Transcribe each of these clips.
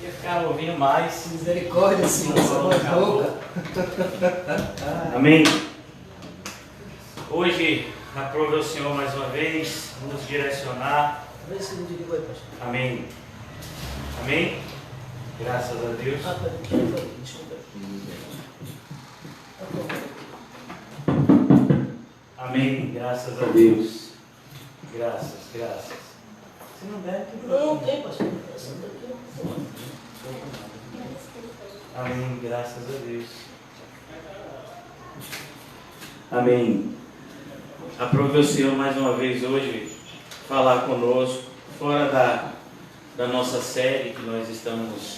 Ia ficar ouvindo mais. Misericórdia, Senhor, essa voz rouca. Amém. Hoje, aprove ao Senhor mais uma vez nos direcionar. Vê se não desligou aí, pastor. Amém. Amém. Graças a Deus. Desculpa. Amém. Graças a Deus. Graças. Se não der, Não tem, pastor. amém. Graças a Deus. Amém. Aprove ao Senhor mais uma vez hoje falar conosco, fora da nossa série que nós estamos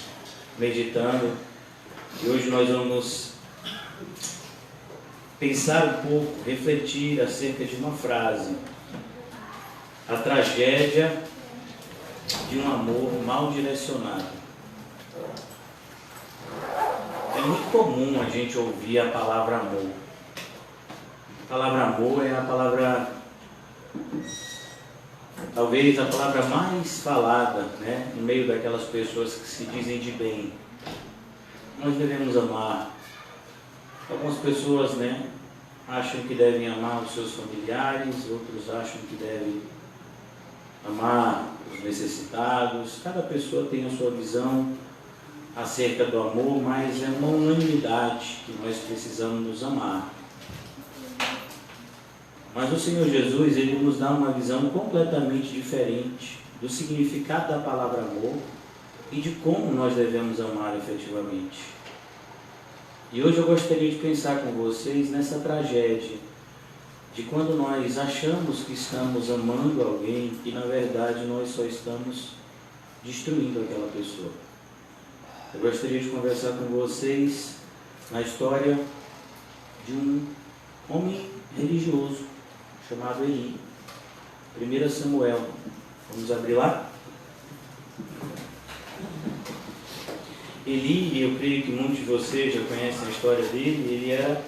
meditando. E hoje nós vamos pensar um pouco, refletir acerca de uma frase: a tragédia de um amor mal direcionado. É muito comum a gente ouvir a palavra amor. A palavra amor é a palavra, talvez a palavra mais falada, né, no meio daquelas pessoas que se dizem de bem. Nós devemos amar. Algumas pessoas, né, acham que devem amar os seus familiares, outros acham que devem amar os necessitados. Cada pessoa tem a sua visão acerca do amor, mas é uma unanimidade que nós precisamos nos amar. Mas o Senhor Jesus, Ele nos dá uma visão completamente diferente do significado da palavra amor e de como nós devemos amar efetivamente. E hoje eu gostaria de pensar com vocês nessa tragédia de quando nós achamos que estamos amando alguém e na verdade nós só estamos destruindo aquela pessoa. Eu gostaria de conversar com vocês na história de um homem religioso chamado Eli. 1 Samuel. Vamos abrir lá? Eli, eu creio que muitos de vocês já conhecem a história dele. Ele era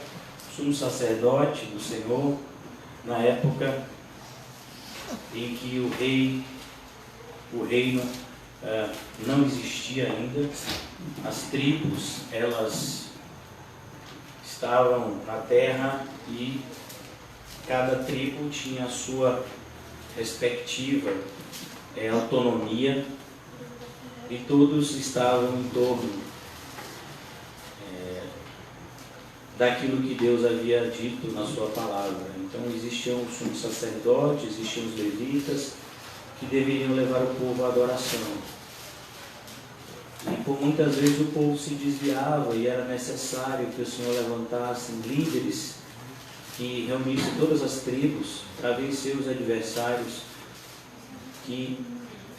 sumo sacerdote do Senhor na época em que o reino não existia ainda. As tribos, elas estavam na terra e cada tribo tinha a sua respectiva autonomia e todos estavam em torno daquilo que Deus havia dito na sua palavra. Então existiam os sumos sacerdotes, existiam os levitas que deveriam levar o povo à adoração. E por muitas vezes o povo se desviava e era necessário que o Senhor levantasse líderes que reunissem todas as tribos para vencer os adversários que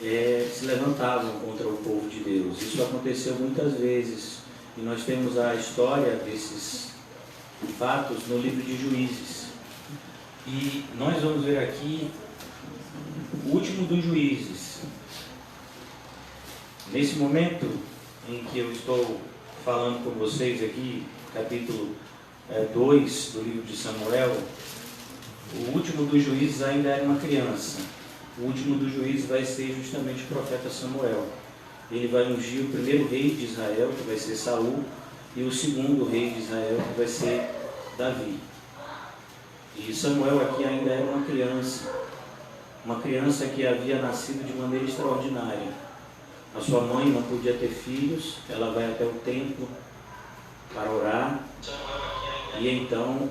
se levantavam contra o povo de Deus. Isso aconteceu muitas vezes e nós temos a história desses fatos no livro de Juízes. E nós vamos ver aqui o último dos juízes. Nesse momento em que eu estou falando com vocês aqui, capítulo 2 do livro de Samuel, o último dos juízes ainda era uma criança. O último dos juízes vai ser justamente o profeta Samuel. Ele vai ungir o primeiro rei de Israel, que vai ser Saul, e o segundo rei de Israel, que vai ser Davi. E Samuel aqui ainda era uma criança que havia nascido de maneira extraordinária. A sua mãe não podia ter filhos, ela vai até o templo para orar, e então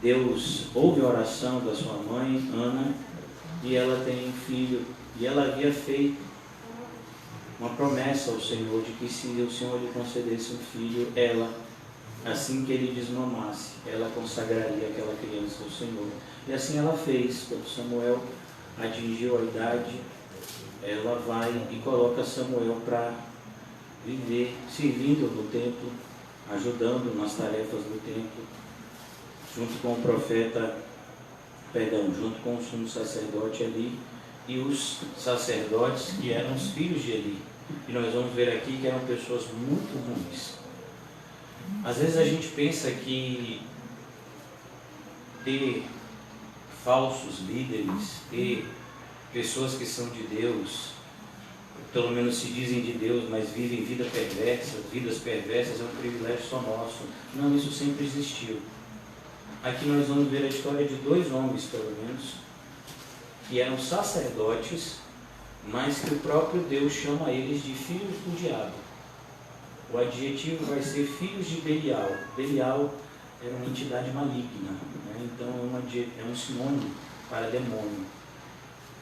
Deus ouve a oração da sua mãe, Ana, e ela tem um filho, e ela havia feito uma promessa ao Senhor de que se o Senhor lhe concedesse um filho, ela, assim que ele desmamasse, ela consagraria aquela criança ao Senhor. E assim ela fez. Quando Samuel atingiu a idade, ela vai e coloca Samuel para viver servindo no templo, ajudando nas tarefas do templo, junto com o profeta, junto com o sumo sacerdote Eli e os sacerdotes que eram os filhos de Eli. E nós vamos ver aqui que eram pessoas muito ruins. Às vezes a gente pensa que ter falsos líderes, ter pessoas que são de Deus, pelo menos se dizem de Deus, mas vivem vidas perversas, é um privilégio só nosso. Não, isso sempre existiu. Aqui nós vamos ver a história de 2 homens, pelo menos, que eram sacerdotes, mas que o próprio Deus chama eles de filhos do diabo. O adjetivo vai ser filhos de Belial. Belial era uma entidade maligna, né? Então é um sinônimo para demônio.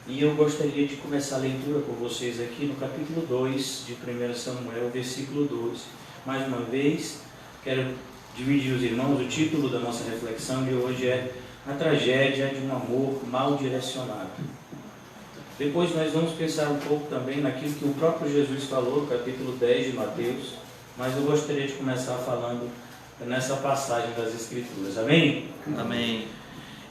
E eu gostaria de começar a leitura com vocês aqui no capítulo 2 de 1 Samuel, versículo 12. Mais uma vez, quero dividir os irmãos, o título da nossa reflexão de hoje é A Tragédia de um Amor Mal Direcionado. Depois nós vamos pensar um pouco também naquilo que o próprio Jesus falou no capítulo 10 de Mateus, mas eu gostaria de começar falando nessa passagem das Escrituras. Amém? Amém.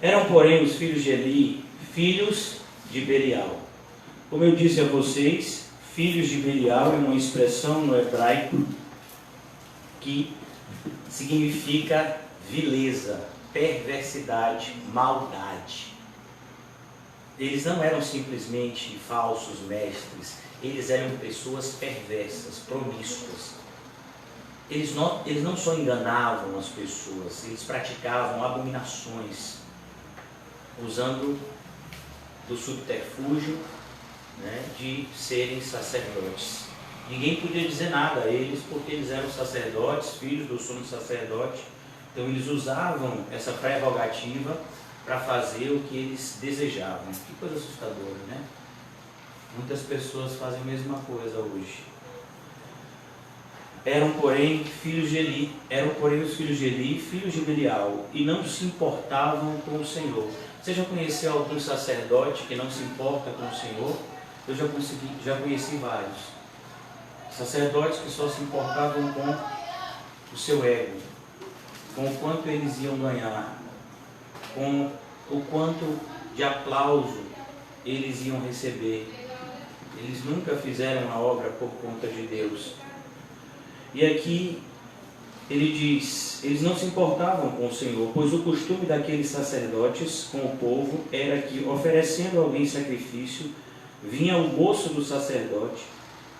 Eram, porém, os filhos de Eli, filhos de Belial. Como eu disse a vocês, filhos de Belial é uma expressão no hebraico que significa vileza, perversidade, maldade. Eles não eram simplesmente falsos mestres, eles eram pessoas perversas, promíscuas. Eles não só enganavam as pessoas, eles praticavam abominações, usando do subterfúgio, né, de serem sacerdotes. Ninguém podia dizer nada a eles, porque eles eram sacerdotes, filhos do sumo sacerdote. Então eles usavam essa prerrogativa para fazer o que eles desejavam. Que coisa assustadora, né? Muitas pessoas fazem a mesma coisa hoje. Eram, porém, os filhos de Eli, filhos de Belial, e não se importavam com o Senhor. Você já conheceu algum sacerdote que não se importa com o Senhor? Eu já conheci vários. Sacerdotes que só se importavam com o seu ego, com o quanto eles iam ganhar, com o quanto de aplauso eles iam receber. Eles nunca fizeram a obra por conta de Deus. E aqui ele diz, eles não se importavam com o Senhor, pois o costume daqueles sacerdotes com o povo era que, oferecendo a alguém sacrifício, vinha o moço do sacerdote,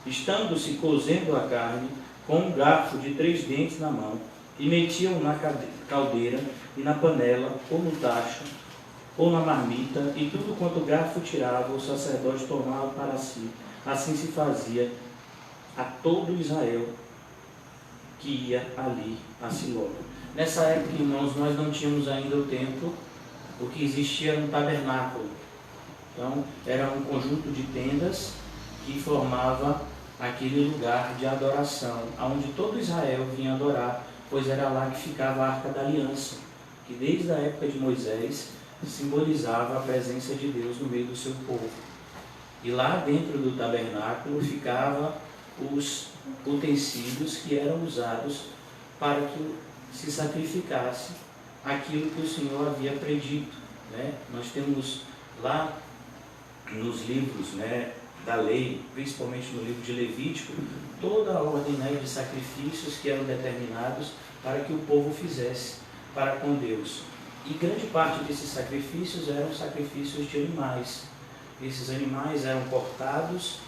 estando-se cozendo a carne, com um garfo de 3 dentes na mão, e metiam na caldeira e na panela, ou no tacho, ou na marmita, e tudo quanto o garfo tirava, o sacerdote tomava para si. Assim se fazia a todo Israel que ia ali a Siló. Nessa época, irmãos, nós não tínhamos ainda o templo, o que existia era um tabernáculo. Então, era um conjunto de tendas que formava aquele lugar de adoração, onde todo Israel vinha adorar, pois era lá que ficava a Arca da Aliança, que desde a época de Moisés simbolizava a presença de Deus no meio do seu povo. E lá dentro do tabernáculo ficavam os utensílios que eram usados para que se sacrificasse aquilo que o Senhor havia predito, né? Nós temos lá nos livros, né, da lei, principalmente no livro de Levítico, toda a ordem, né, de sacrifícios que eram determinados para que o povo fizesse para com Deus. E grande parte desses sacrifícios eram sacrifícios de animais. Esses animais eram cortados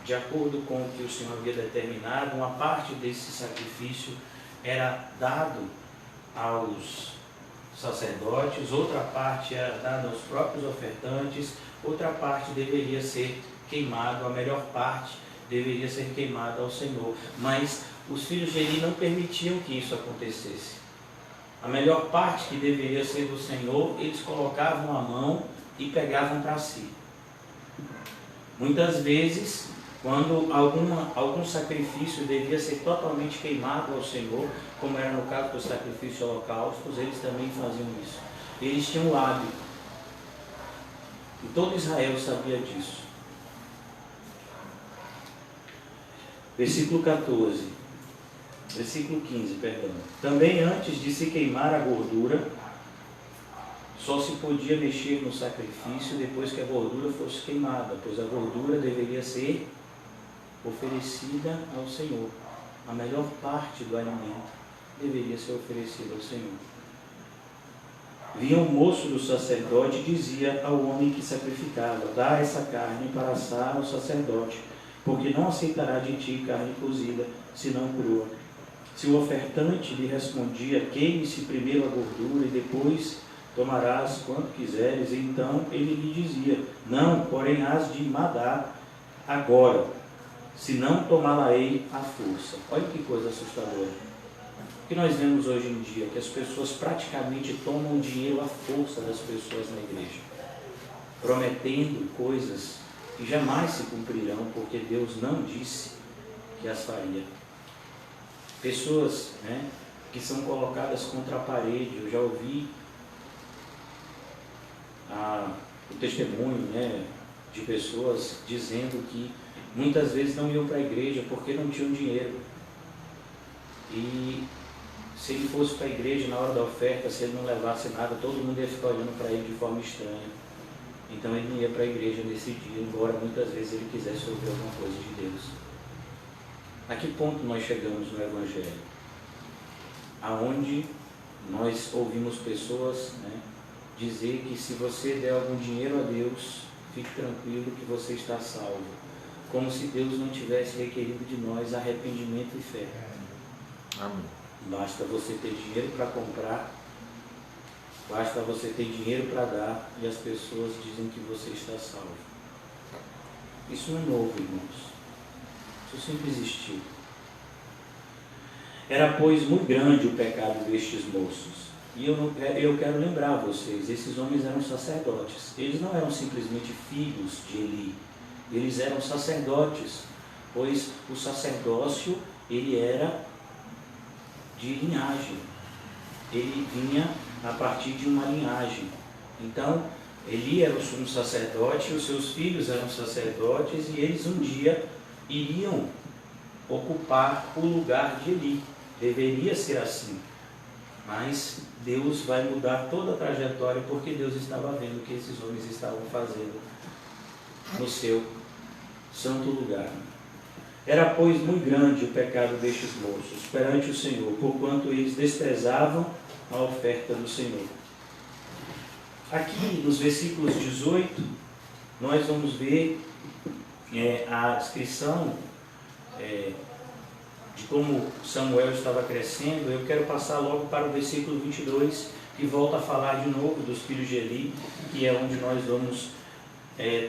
de acordo com o que o Senhor havia determinado. Uma parte desse sacrifício era dado aos sacerdotes, outra parte era dada aos próprios ofertantes, outra parte deveria ser queimado, a melhor parte deveria ser queimada ao Senhor. Mas os filhos de Eli não permitiam que isso acontecesse. A melhor parte que deveria ser do Senhor, eles colocavam a mão e pegavam para si. Muitas vezes, quando algum sacrifício devia ser totalmente queimado ao Senhor, como era no caso dos sacrifícios holocaustos, eles também faziam isso. Eles tinham o hábito. E todo Israel sabia disso. Versículo 15, perdão. Também antes de se queimar a gordura, só se podia mexer no sacrifício depois que a gordura fosse queimada, pois a gordura deveria ser oferecida ao Senhor. A melhor parte do alimento deveria ser oferecida ao Senhor. Vinha um moço do sacerdote e dizia ao homem que sacrificava: dá essa carne para assar ao sacerdote, porque não aceitará de ti carne cozida, senão crua. Se o ofertante lhe respondia, queime-se primeiro a gordura e depois tomarás quanto quiseres, então ele lhe dizia, não, porém hás de mandar agora, senão tomá-la-ei à força. Olha que coisa assustadora. O que nós vemos hoje em dia, que as pessoas praticamente tomam dinheiro à força das pessoas na igreja, prometendo coisas que jamais se cumprirão, porque Deus não disse que as faria. Pessoas, que são colocadas contra a parede. Eu já ouvi o testemunho, de pessoas dizendo que muitas vezes não iam para a igreja porque não tinham dinheiro. E se ele fosse para a igreja na hora da oferta, se ele não levasse nada, todo mundo ia ficar olhando para ele de forma estranha. Então ele não ia para a igreja nesse dia, embora muitas vezes ele quisesse ouvir alguma coisa de Deus. A que ponto nós chegamos no Evangelho? Aonde nós ouvimos pessoas dizer que se você der algum dinheiro a Deus, fique tranquilo que você está salvo. Como se Deus não tivesse requerido de nós arrependimento e fé. Amém. Basta você ter dinheiro para comprar, basta você ter dinheiro para dar, e as pessoas dizem que você está salvo. Isso não é novo, irmãos. Isso sempre existiu. Era, pois, muito grande o pecado destes moços. E eu quero lembrar vocês, esses homens eram sacerdotes. Eles não eram simplesmente filhos de Eli. Eles eram sacerdotes, pois o sacerdócio, ele era de linhagem. Ele vinha a partir de uma linhagem. Então, Eli era o sumo sacerdote, os seus filhos eram sacerdotes, e eles um dia iriam ocupar o lugar de Eli. Deveria ser assim. Mas Deus vai mudar toda a trajetória, porque Deus estava vendo o que esses homens estavam fazendo no seu santo lugar. Era, pois, muito grande o pecado destes moços perante o Senhor, porquanto eles desprezavam a oferta do Senhor. Aqui, nos versículos 18, nós vamos ver a descrição de como Samuel estava crescendo. Eu quero passar logo para o versículo 22, que volta a falar de novo dos filhos de Eli, que é onde nós vamos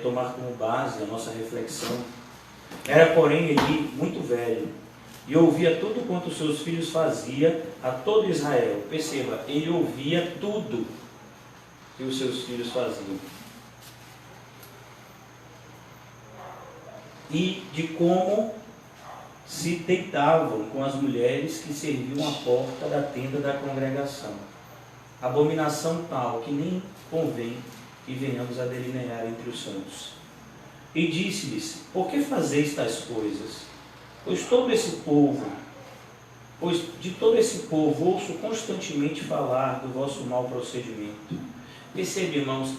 tomar como base a nossa reflexão. Era, porém, Eli muito velho, e ouvia tudo quanto seus filhos faziam a todo Israel. Perceba, ele ouvia tudo que os seus filhos faziam. E de como se deitavam com as mulheres que serviam à porta da tenda da congregação. Abominação tal que nem convém que venhamos a delinear entre os santos. E disse-lhes, por que fazeis tais coisas? Pois de todo esse povo ouço constantemente falar do vosso mau procedimento. Percebe, irmãos,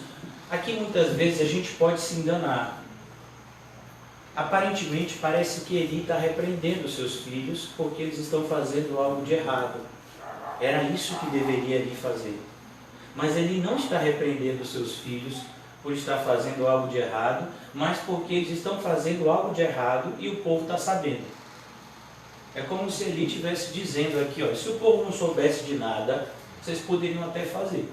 aqui muitas vezes a gente pode se enganar. Aparentemente parece que Eli está repreendendo seus filhos porque eles estão fazendo algo de errado. Era isso que deveria Eli fazer. Mas Eli não está repreendendo seus filhos por estar fazendo algo de errado, mas porque eles estão fazendo algo de errado e o povo está sabendo. É como se Eli estivesse dizendo aqui, se o povo não soubesse de nada, vocês poderiam até fazer.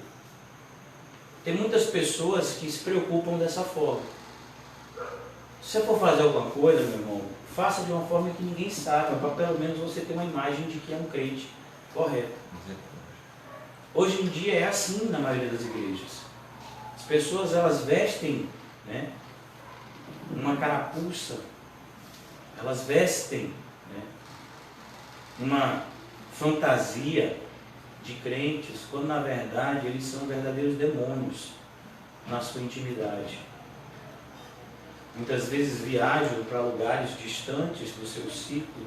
Tem muitas pessoas que se preocupam dessa forma. Se você for fazer alguma coisa, meu irmão, faça de uma forma que ninguém saiba, para pelo menos você ter uma imagem de que é um crente correto. Hoje em dia é assim na maioria das igrejas. As pessoas, elas vestem uma carapuça, elas vestem uma fantasia de crentes, quando na verdade eles são verdadeiros demônios na sua intimidade. Muitas vezes viajam para lugares distantes do seu ciclo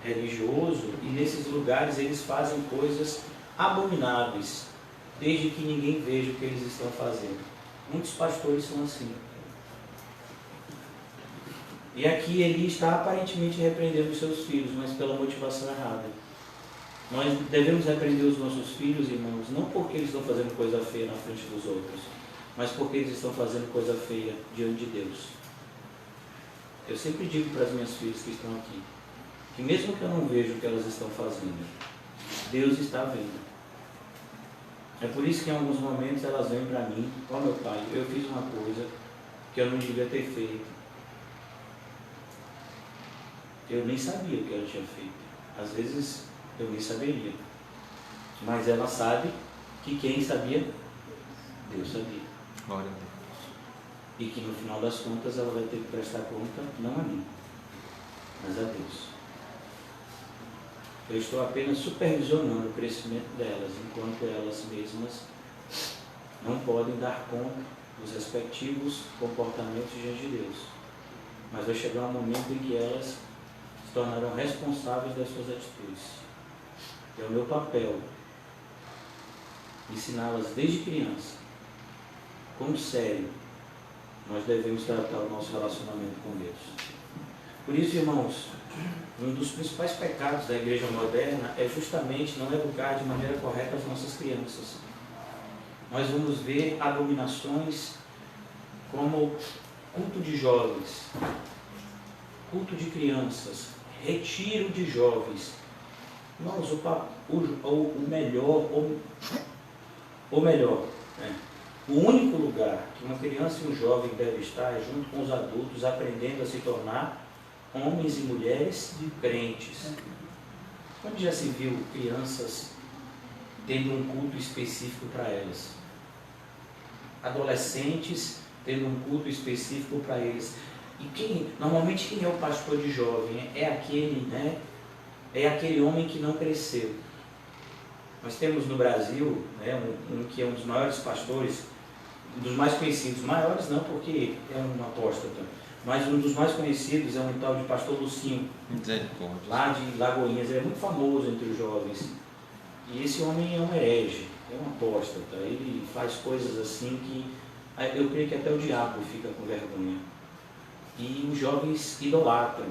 religioso, e nesses lugares eles fazem coisas abomináveis, desde que ninguém veja o que eles estão fazendo. Muitos pastores são assim. E aqui Eli está aparentemente repreendendo os seus filhos, mas pela motivação errada. Nós devemos repreender os nossos filhos, irmãos, não porque eles estão fazendo coisa feia na frente dos outros, mas porque eles estão fazendo coisa feia diante de Deus. Eu sempre digo para as minhas filhas que estão aqui, que mesmo que eu não veja o que elas estão fazendo, Deus está vendo. É por isso que em alguns momentos elas vêm para mim: ó meu pai, eu fiz uma coisa que eu não devia ter feito. Eu nem sabia o que ela tinha feito. Às vezes eu nem saberia. Mas ela sabe que quem sabia, Deus sabia. Glória a Deus. E que no final das contas ela vai ter que prestar conta não a mim, mas a Deus. Eu estou apenas supervisionando o crescimento delas, enquanto elas mesmas não podem dar conta dos respectivos comportamentos diante de Deus. Mas vai chegar um momento em que elas se tornarão responsáveis das suas atitudes. É o meu papel ensiná-las desde criança como sério nós devemos tratar o nosso relacionamento com Deus. Por isso, irmãos, um dos principais pecados da igreja moderna é justamente não educar de maneira correta as nossas crianças. Nós vamos ver abominações como culto de jovens, culto de crianças, retiro de jovens. Irmãos, o único lugar que uma criança e um jovem devem estar é junto com os adultos, aprendendo a se tornar homens e mulheres crentes. Onde já se viu crianças tendo um culto específico para elas? Adolescentes tendo um culto específico para eles. E normalmente quem é o pastor de jovem? É aquele homem que não cresceu. Nós temos no Brasil, um que é um dos maiores pastores, um dos mais conhecidos, maiores não porque é um apóstata, mas um dos mais conhecidos é um tal de pastor Lucinho, lá de Lagoinhas. Ele é muito famoso entre os jovens. E esse homem é um herege, é um apóstata. Ele faz coisas assim que eu creio que até o diabo fica com vergonha. E os jovens idolatram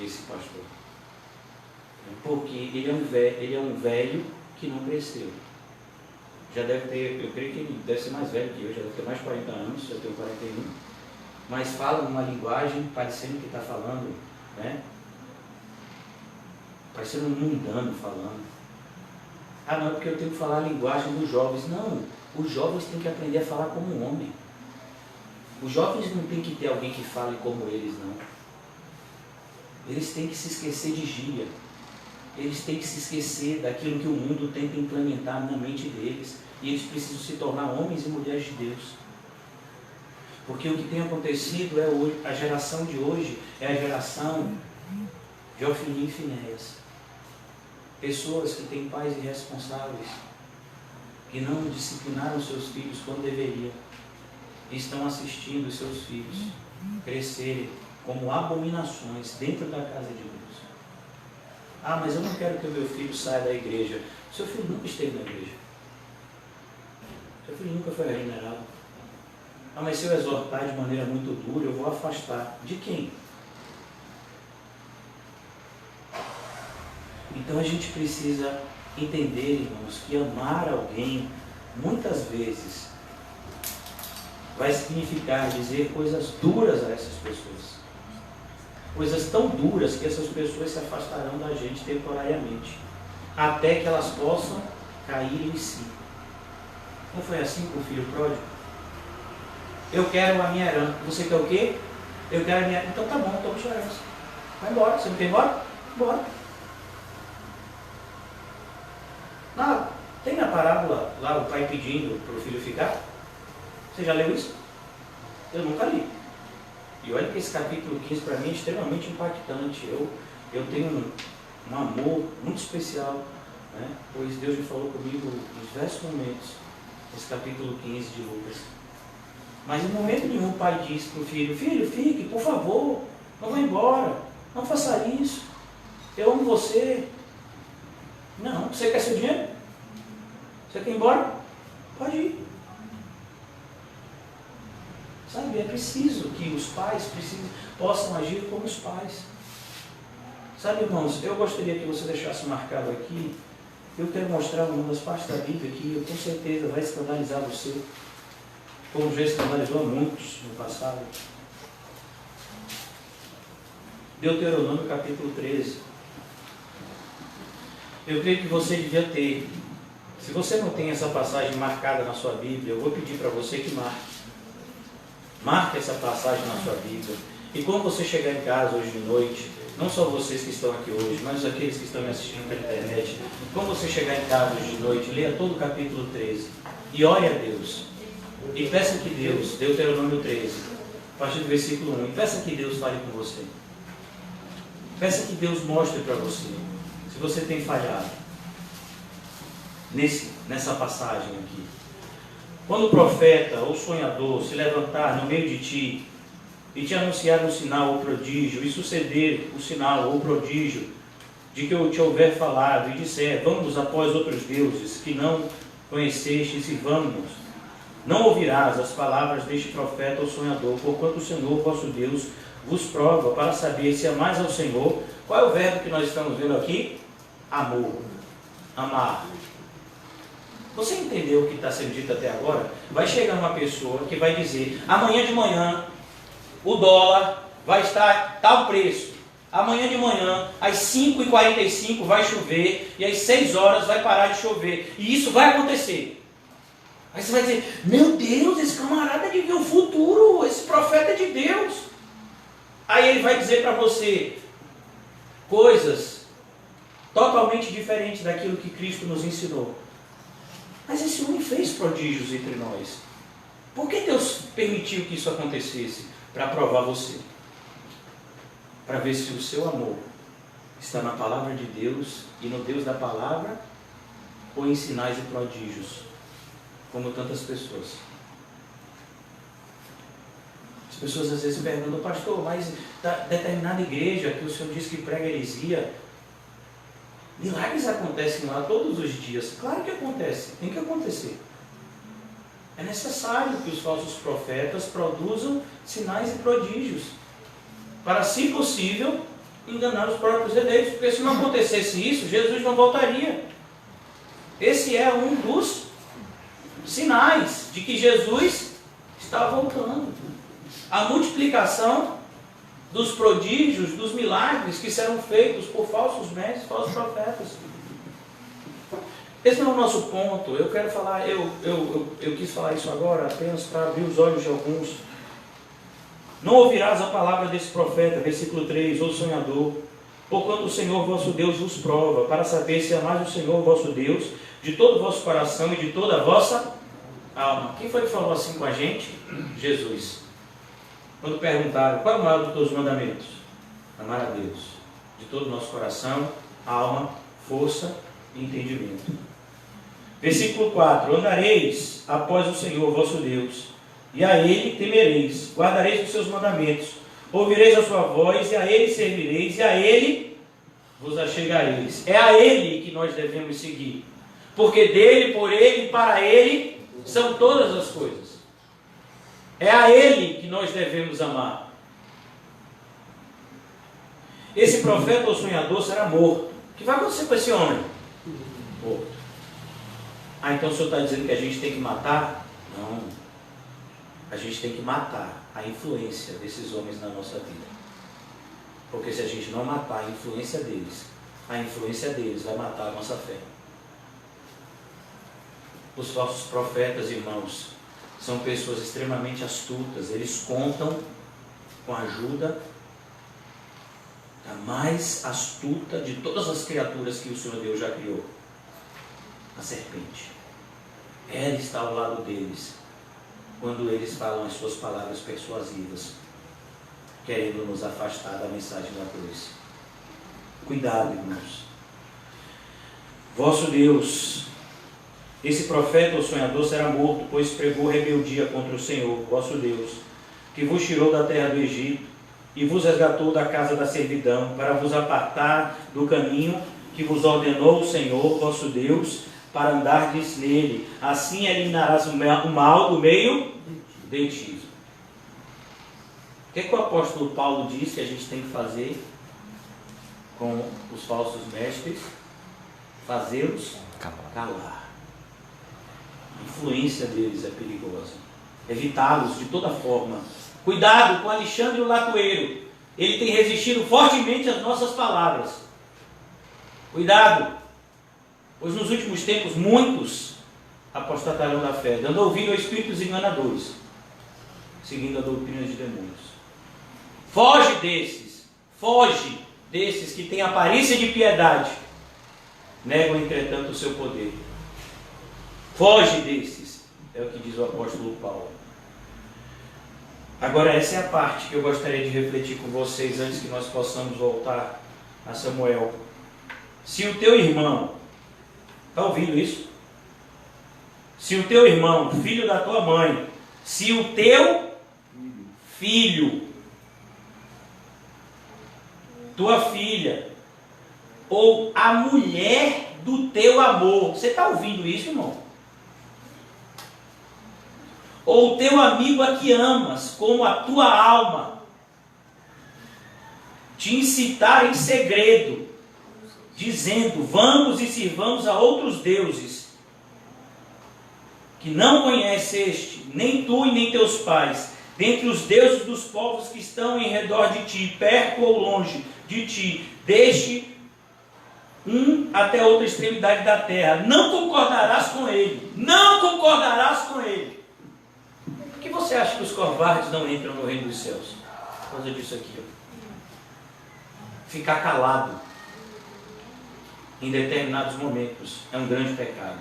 esse pastor, porque ele é um velho que não cresceu. Já deve ter, eu creio que ele deve ser mais velho que eu, já deve ter mais de 40 anos, eu tenho 41, mas fala numa linguagem parecendo que está falando, parecendo um mundano falando. Ah, não, é porque eu tenho que falar a linguagem dos jovens. Não, os jovens têm que aprender a falar como um homem. Os jovens não têm que ter alguém que fale como eles, não. Eles têm que se esquecer de gíria. Eles têm que se esquecer daquilo que o mundo tenta implementar na mente deles. E eles precisam se tornar homens e mulheres de Deus. Porque o que tem acontecido hoje, a geração de hoje é a geração de Ofni e Finéias. Pessoas que têm pais irresponsáveis, que não disciplinaram seus filhos quando deveriam. E estão assistindo os seus filhos crescerem como abominações dentro da casa de Deus. Ah, mas eu não quero que o meu filho saia da igreja. Seu filho nunca esteve na igreja. Seu filho nunca foi regenerado. Ah, mas se eu exortar de maneira muito dura, eu vou afastar. De quem? Então a gente precisa entender, irmãos, que amar alguém, muitas vezes, vai significar dizer coisas duras a essas pessoas. Coisas tão duras que essas pessoas se afastarão da gente temporariamente, até que elas possam cair em si. Não foi assim com o filho pródigo? Eu quero a minha herança. Você quer o quê? Eu quero a minha... Então tá bom, toma sua herança. Vai embora. Você não quer ir embora? Bora. Não, tem na parábola lá o pai pedindo para o filho ficar? Você já leu isso? Eu nunca li. E olha que esse capítulo 15 para mim é extremamente impactante. Eu tenho um amor muito especial, pois Deus me falou comigo em diversos momentos, esse capítulo 15 de Lucas. Mas em momento nenhum o pai disse para o filho: filho, fique, por favor, não vá embora, não faça isso, eu amo você. Não, você quer seu dinheiro? Você quer ir embora? Pode ir. Sabe, é preciso que os pais possam agir como os pais. Sabe, irmãos, eu gostaria que você deixasse marcado aqui. Eu quero mostrar uma das partes da Bíblia que eu com certeza vai escandalizar você, como já escandalizou a muitos no passado. Deuteronômio capítulo 13. Eu creio que você devia ter. Se você não tem essa passagem marcada na sua Bíblia, eu vou pedir para você que marque. Marque essa passagem na sua Bíblia. E quando você chegar em casa hoje de noite, não só vocês que estão aqui hoje, mas aqueles que estão me assistindo pela internet, quando você chegar em casa hoje de noite, leia todo o capítulo 13 e ore a Deus. E peça que Deus, Deuteronômio 13, a partir do versículo 1, e peça que Deus fale com você. Peça que Deus mostre para você se você tem falhado nessa passagem aqui. Quando o profeta ou sonhador se levantar no meio de ti e te anunciar um sinal ou prodígio, e suceder o sinal ou prodígio de que eu te houver falado, e disser, vamos após outros deuses que não conhecestes e vamos, não ouvirás as palavras deste profeta ou sonhador, porquanto o Senhor vosso Deus vos prova para saber se amais ao Senhor. Qual é o verbo que nós estamos vendo aqui? Amor. Amar. Você entendeu o que está sendo dito até agora? Vai chegar uma pessoa que vai dizer, amanhã de manhã o dólar vai estar tal preço. Amanhã de manhã, às 5h45 vai chover e às 6 horas vai parar de chover. E isso vai acontecer. Aí você vai dizer, meu Deus, esse camarada de ver o futuro, esse profeta é de Deus. Aí ele vai dizer para você coisas totalmente diferentes daquilo que Cristo nos ensinou. Mas esse homem fez prodígios entre nós. Por que Deus permitiu que isso acontecesse? Para provar você. Para ver se o seu amor está na palavra de Deus e no Deus da palavra, ou em sinais e prodígios, como tantas pessoas. As pessoas às vezes perguntam, pastor, mas determinada igreja que o senhor diz que prega heresia, milagres acontecem lá todos os dias. Claro que acontece, tem que acontecer. É necessário que os falsos profetas produzam sinais e prodígios, para, se possível, enganar os próprios eleitos, porque se não acontecesse isso, Jesus não voltaria. Esse é um dos sinais de que Jesus está voltando. A multiplicação dos prodígios, dos milagres que serão feitos por falsos mestres, falsos profetas. Esse não é o nosso ponto. Eu quero falar, eu quis falar isso agora apenas para abrir os olhos de alguns. Não ouvirás a palavra desse profeta, versículo 3, ou sonhador, porquanto o Senhor vosso Deus vos prova, para saber se amais o Senhor vosso Deus de todo o vosso coração e de toda a vossa alma. Quem foi que falou assim com a gente? Jesus. Quando perguntaram, qual é o maior de todos os mandamentos? Amar a Deus de todo o nosso coração, alma, força e entendimento. Versículo 4, andareis após o Senhor vosso Deus, e a Ele temereis, guardareis os seus mandamentos, ouvireis a sua voz, e a Ele servireis, e a Ele vos achegareis. É a Ele que nós devemos seguir, porque dele, por Ele e para Ele são todas as coisas. É a Ele que nós devemos amar. Esse profeta ou sonhador será morto. O que vai acontecer com esse homem? Morto. Ah, então o senhor está dizendo que a gente tem que matar? Não. A gente tem que matar a influência desses homens na nossa vida. Porque se a gente não matar a influência deles vai matar a nossa fé. Os falsos profetas, irmãos, são pessoas extremamente astutas. Eles contam com a ajuda da mais astuta de todas as criaturas que o Senhor Deus já criou, a serpente. Ela está ao lado deles quando eles falam as suas palavras persuasivas, querendo nos afastar da mensagem da cruz. Cuidado, irmãos. Vosso Deus, esse profeta ou sonhador será morto, pois pregou rebeldia contra o Senhor, vosso Deus, que vos tirou da terra do Egito e vos resgatou da casa da servidão, para vos apartar do caminho que vos ordenou o Senhor, vosso Deus, para andardes nele. Assim eliminarás o mal do meio de ti. O que é que o apóstolo Paulo diz que a gente tem que fazer com os falsos mestres? Fazê-los calar. A influência deles é perigosa. Evitá-los de toda forma. Cuidado com Alexandre o Latoeiro. ele tem resistido fortemente às nossas palavras. Cuidado, pois nos últimos tempos muitos apostatarão da fé, dando ouvido a espíritos enganadores, seguindo a doutrina de demônios. Foge desses que têm aparência de piedade, negam entretanto o seu poder. Foge desses, é o que diz o apóstolo Paulo. Agora essa é a parte que eu gostaria de refletir com vocês antes que nós possamos voltar a Samuel. Se o teu irmão, está ouvindo isso? Se o teu irmão, filho da tua mãe, se o teu filho, tua filha, ou a mulher do teu amor, você está ouvindo isso, irmão? Ou teu amigo a que amas, como a tua alma, te incitar em segredo, dizendo, vamos e sirvamos a outros deuses, que não conheceste, nem tu e nem teus pais, dentre os deuses dos povos que estão em redor de ti, perto ou longe de ti, desde um até a outra extremidade da terra, não concordarás com ele, não concordarás com ele. Por que você acha que os covardes não entram no reino dos céus? Por causa disso aqui, ó. Ficar calado em determinados momentos é um grande pecado.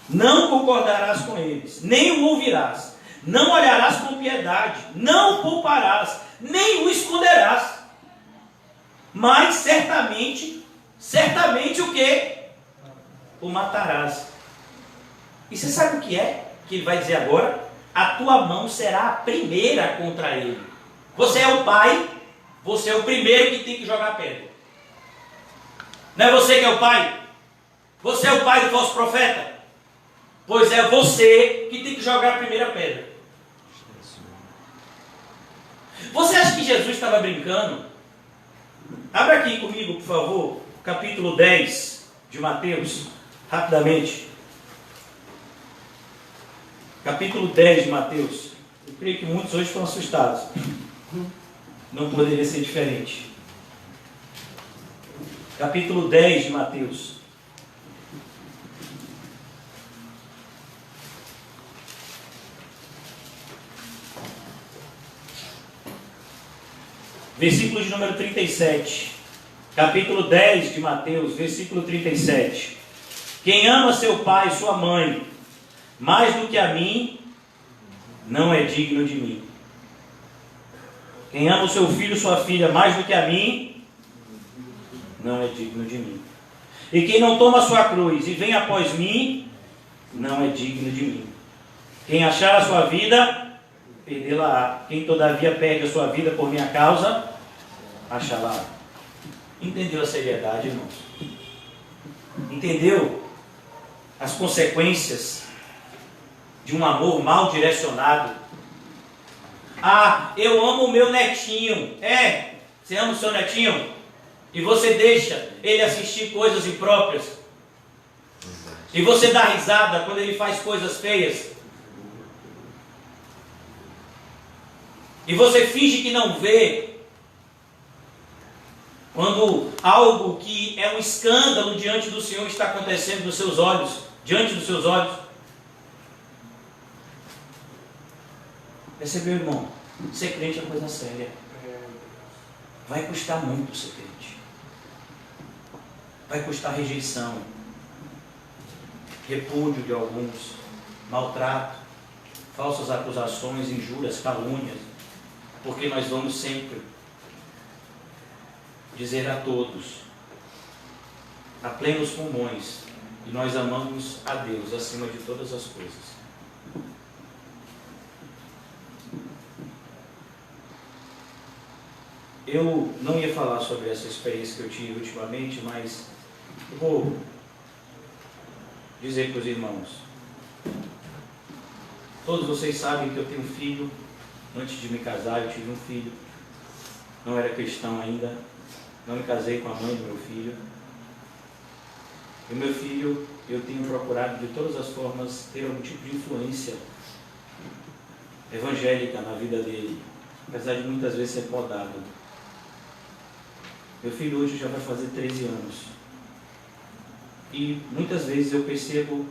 Não concordarás com eles, nem o ouvirás, não olharás com piedade, não o pouparás, nem o esconderás. Mas certamente o que? O matarás. E você sabe o que é? Que ele vai dizer agora? A tua mão será a primeira contra ele. Você é o pai, você é o primeiro que tem que jogar pedra. Não é você que é o pai? Você é o pai do falso profeta? Pois é você que tem que jogar a primeira pedra. Você acha que Jesus estava brincando? Abra aqui comigo, por favor, capítulo 10 de Mateus, rapidamente. Capítulo 10 de Mateus. Eu creio que muitos hoje estão assustados. Não poderia ser diferente. Capítulo 10 de Mateus. Versículo de número 37. Capítulo 10 de Mateus, versículo 37. Quem ama seu pai e sua mãe mais do que a mim, não é digno de mim. Quem ama o seu filho e sua filha mais do que a mim, não é digno de mim. E quem não toma a sua cruz e vem após mim, não é digno de mim. Quem achar a sua vida, perdê-la-á. Quem todavia perde a sua vida por minha causa, achá-la. Entendeu a seriedade, irmãos? Entendeu as consequências de um amor mal direcionado? Ah, eu amo o meu netinho. É, você ama o seu netinho? E você deixa ele assistir coisas impróprias? E você dá risada quando ele faz coisas feias? E você finge que não vê quando algo que é um escândalo diante do Senhor está acontecendo nos seus olhos, diante dos seus olhos? Percebeu, irmão? Ser crente é coisa séria. Vai custar muito ser crente. Vai custar rejeição, repúdio de alguns, maltrato, falsas acusações, injúrias, calúnias, porque nós vamos sempre dizer a todos, a plenos pulmões, que nós amamos a Deus acima de todas as coisas. Eu não ia falar sobre essa experiência que eu tive ultimamente, mas eu vou dizer para os irmãos. Todos vocês sabem que eu tenho um filho. Antes de me casar, eu tive um filho. Não era cristão ainda. Não me casei com a mãe do meu filho. E o meu filho, eu tenho procurado de todas as formas ter algum tipo de influência evangélica na vida dele, apesar de muitas vezes ser podado. Meu filho hoje já vai fazer 13 anos. E muitas vezes eu percebo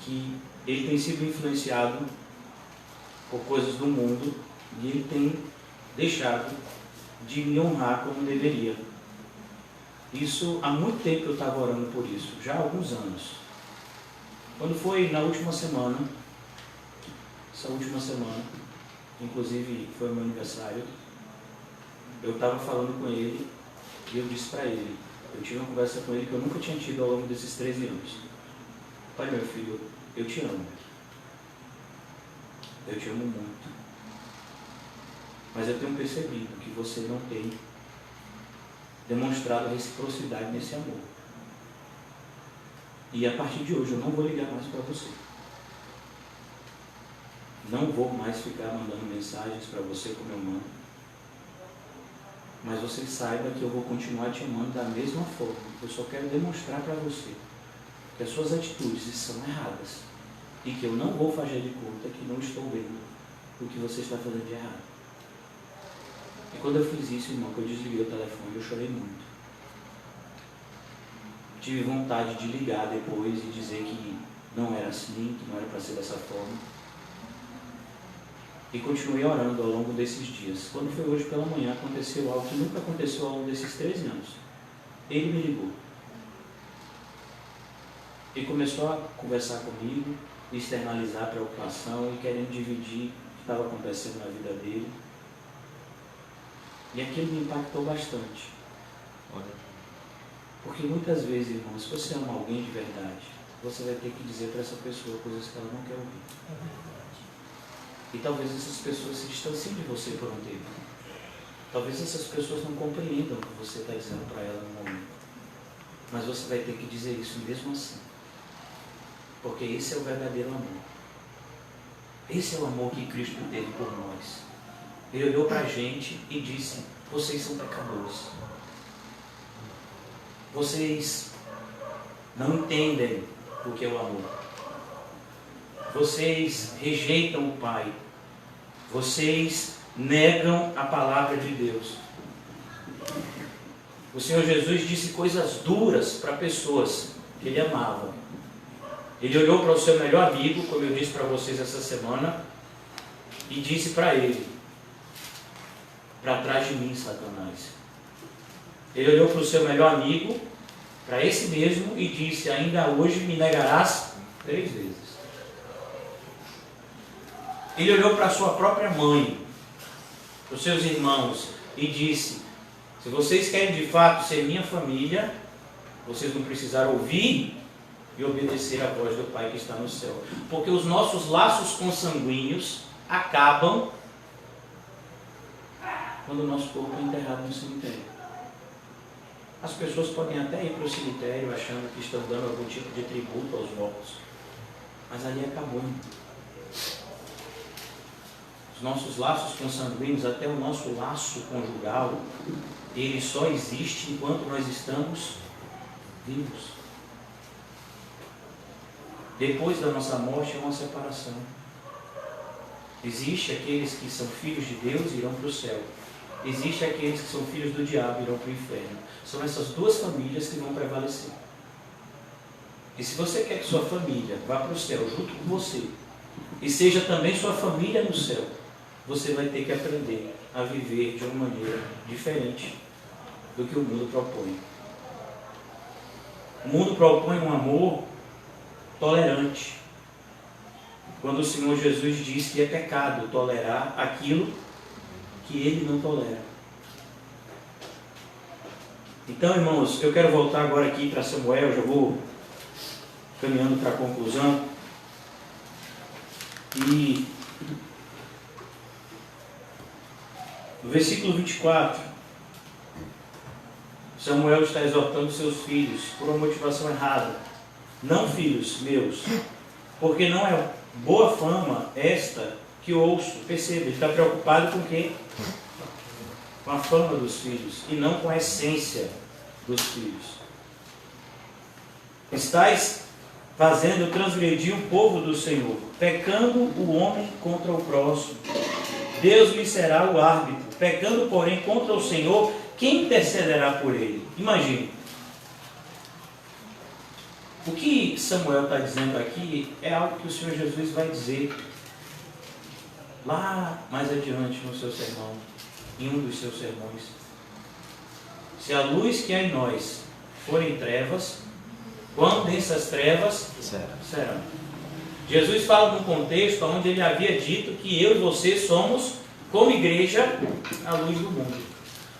que ele tem sido influenciado por coisas do mundo e ele tem deixado de me honrar como deveria. Isso, há muito tempo eu estava orando por isso, já há alguns anos. Quando foi na última semana, essa última semana, inclusive foi o meu aniversário, eu estava falando com ele e eu disse para ele, eu tive uma conversa com ele que eu nunca tinha tido ao longo desses 13 anos. Pai, meu filho, eu te amo. Eu te amo muito. Mas eu tenho percebido que você não tem demonstrado reciprocidade nesse amor. E a partir de hoje eu não vou ligar mais para você. Não vou mais ficar mandando mensagens para você como eu mando. Mas você saiba que eu vou continuar te amando da mesma forma. Eu só quero demonstrar para você que as suas atitudes são erradas. E que eu não vou fazer de conta que não estou vendo o que você está fazendo de errado. E quando eu fiz isso, irmão, que eu desliguei o telefone, eu chorei muito. Tive vontade de ligar depois e dizer que não era assim, que não era para ser dessa forma. E continuei orando ao longo desses dias. Quando foi hoje pela manhã, aconteceu algo que nunca aconteceu ao longo desses 13 anos. Ele me ligou. E começou a conversar comigo, externalizar a preocupação e querendo dividir o que estava acontecendo na vida dele. E aquilo me impactou bastante. Porque muitas vezes, irmão, se você ama alguém de verdade, você vai ter que dizer para essa pessoa coisas que ela não quer ouvir. E talvez essas pessoas se distanciem de você por um tempo. Talvez essas pessoas não compreendam o que você está dizendo para ela no momento. Mas você vai ter que dizer isso mesmo assim. Porque esse é o verdadeiro amor. Esse é o amor que Cristo teve por nós. Ele olhou para a gente e disse, vocês são pecadores. Vocês não entendem o que é o amor. Vocês rejeitam o Pai. Vocês negam a palavra de Deus. O Senhor Jesus disse coisas duras para pessoas que Ele amava. Ele olhou para o seu melhor amigo, como eu disse para vocês essa semana, e disse para ele, para trás de mim, Satanás. Ele olhou para o seu melhor amigo, para esse mesmo, e disse, ainda hoje me negarás 3 vezes. Ele olhou para a sua própria mãe, para os seus irmãos, e disse, se vocês querem de fato ser minha família, vocês não precisaram ouvir e obedecer à voz do Pai que está no céu. Porque os nossos laços consanguíneos acabam quando o nosso corpo é enterrado no cemitério. As pessoas podem até ir para o cemitério achando que estão dando algum tipo de tributo aos mortos. Mas ali acabou. Os nossos laços consanguíneos, até o nosso laço conjugal, ele só existe enquanto nós estamos vivos. Depois da nossa morte é uma separação. Existe aqueles que são filhos de Deus e irão para o céu. Existe aqueles que são filhos do diabo e irão para o inferno. São essas duas famílias que vão prevalecer. E se você quer que sua família vá para o céu junto com você, e seja também sua família no céu, você vai ter que aprender a viver de uma maneira diferente do que o mundo propõe. O mundo propõe um amor tolerante. Quando o Senhor Jesus diz que é pecado tolerar aquilo que Ele não tolera. Então, irmãos, eu quero voltar agora aqui para Samuel, já vou caminhando para a conclusão. E no versículo 24, Samuel está exortando seus filhos por uma motivação errada. Não, filhos meus, porque não é boa fama esta que ouço. Perceba, ele está preocupado com o quê? Com a fama dos filhos e não com a essência dos filhos. Estais fazendo transgredir o povo do Senhor, pecando o homem contra o próximo. Deus lhe será o árbitro, pecando, porém, contra o Senhor, quem intercederá por ele? Imagine. O que Samuel está dizendo aqui é algo que o Senhor Jesus vai dizer lá mais adiante no seu sermão, em um dos seus sermões. Se a luz que há em nós forem trevas, quão densas trevas serão. Jesus fala num contexto onde ele havia dito que eu e você somos, como igreja, a luz do mundo.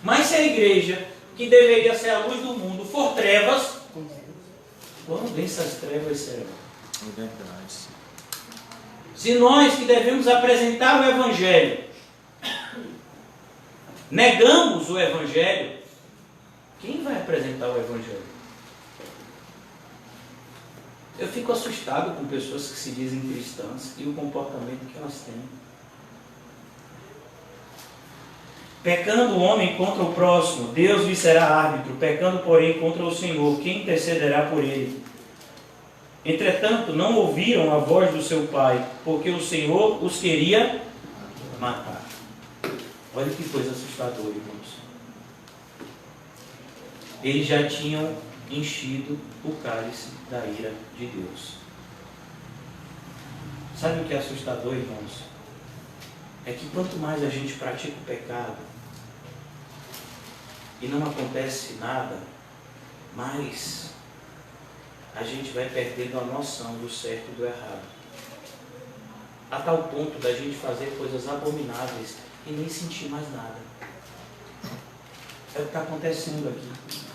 Mas se a igreja, que deveria ser a luz do mundo, for trevas, quão densas trevas serão? É verdade. Se nós que devemos apresentar o Evangelho, negamos o Evangelho, quem vai apresentar o Evangelho? Eu fico assustado com pessoas que se dizem cristãs e o comportamento que elas têm. Pecando o homem contra o próximo, Deus lhe será árbitro, pecando, porém, contra o Senhor, quem intercederá por ele? Entretanto, não ouviram a voz do seu pai, porque o Senhor os queria matar. Olha que coisa assustadora, irmãos. Eles já tinham enchido o cálice da ira de Deus. Sabe o que é assustador, irmãos? É que quanto mais a gente pratica o pecado e não acontece nada, mais a gente vai perdendo a noção do certo e do errado. A tal ponto da gente fazer coisas abomináveis e nem sentir mais nada. É o que está acontecendo aqui.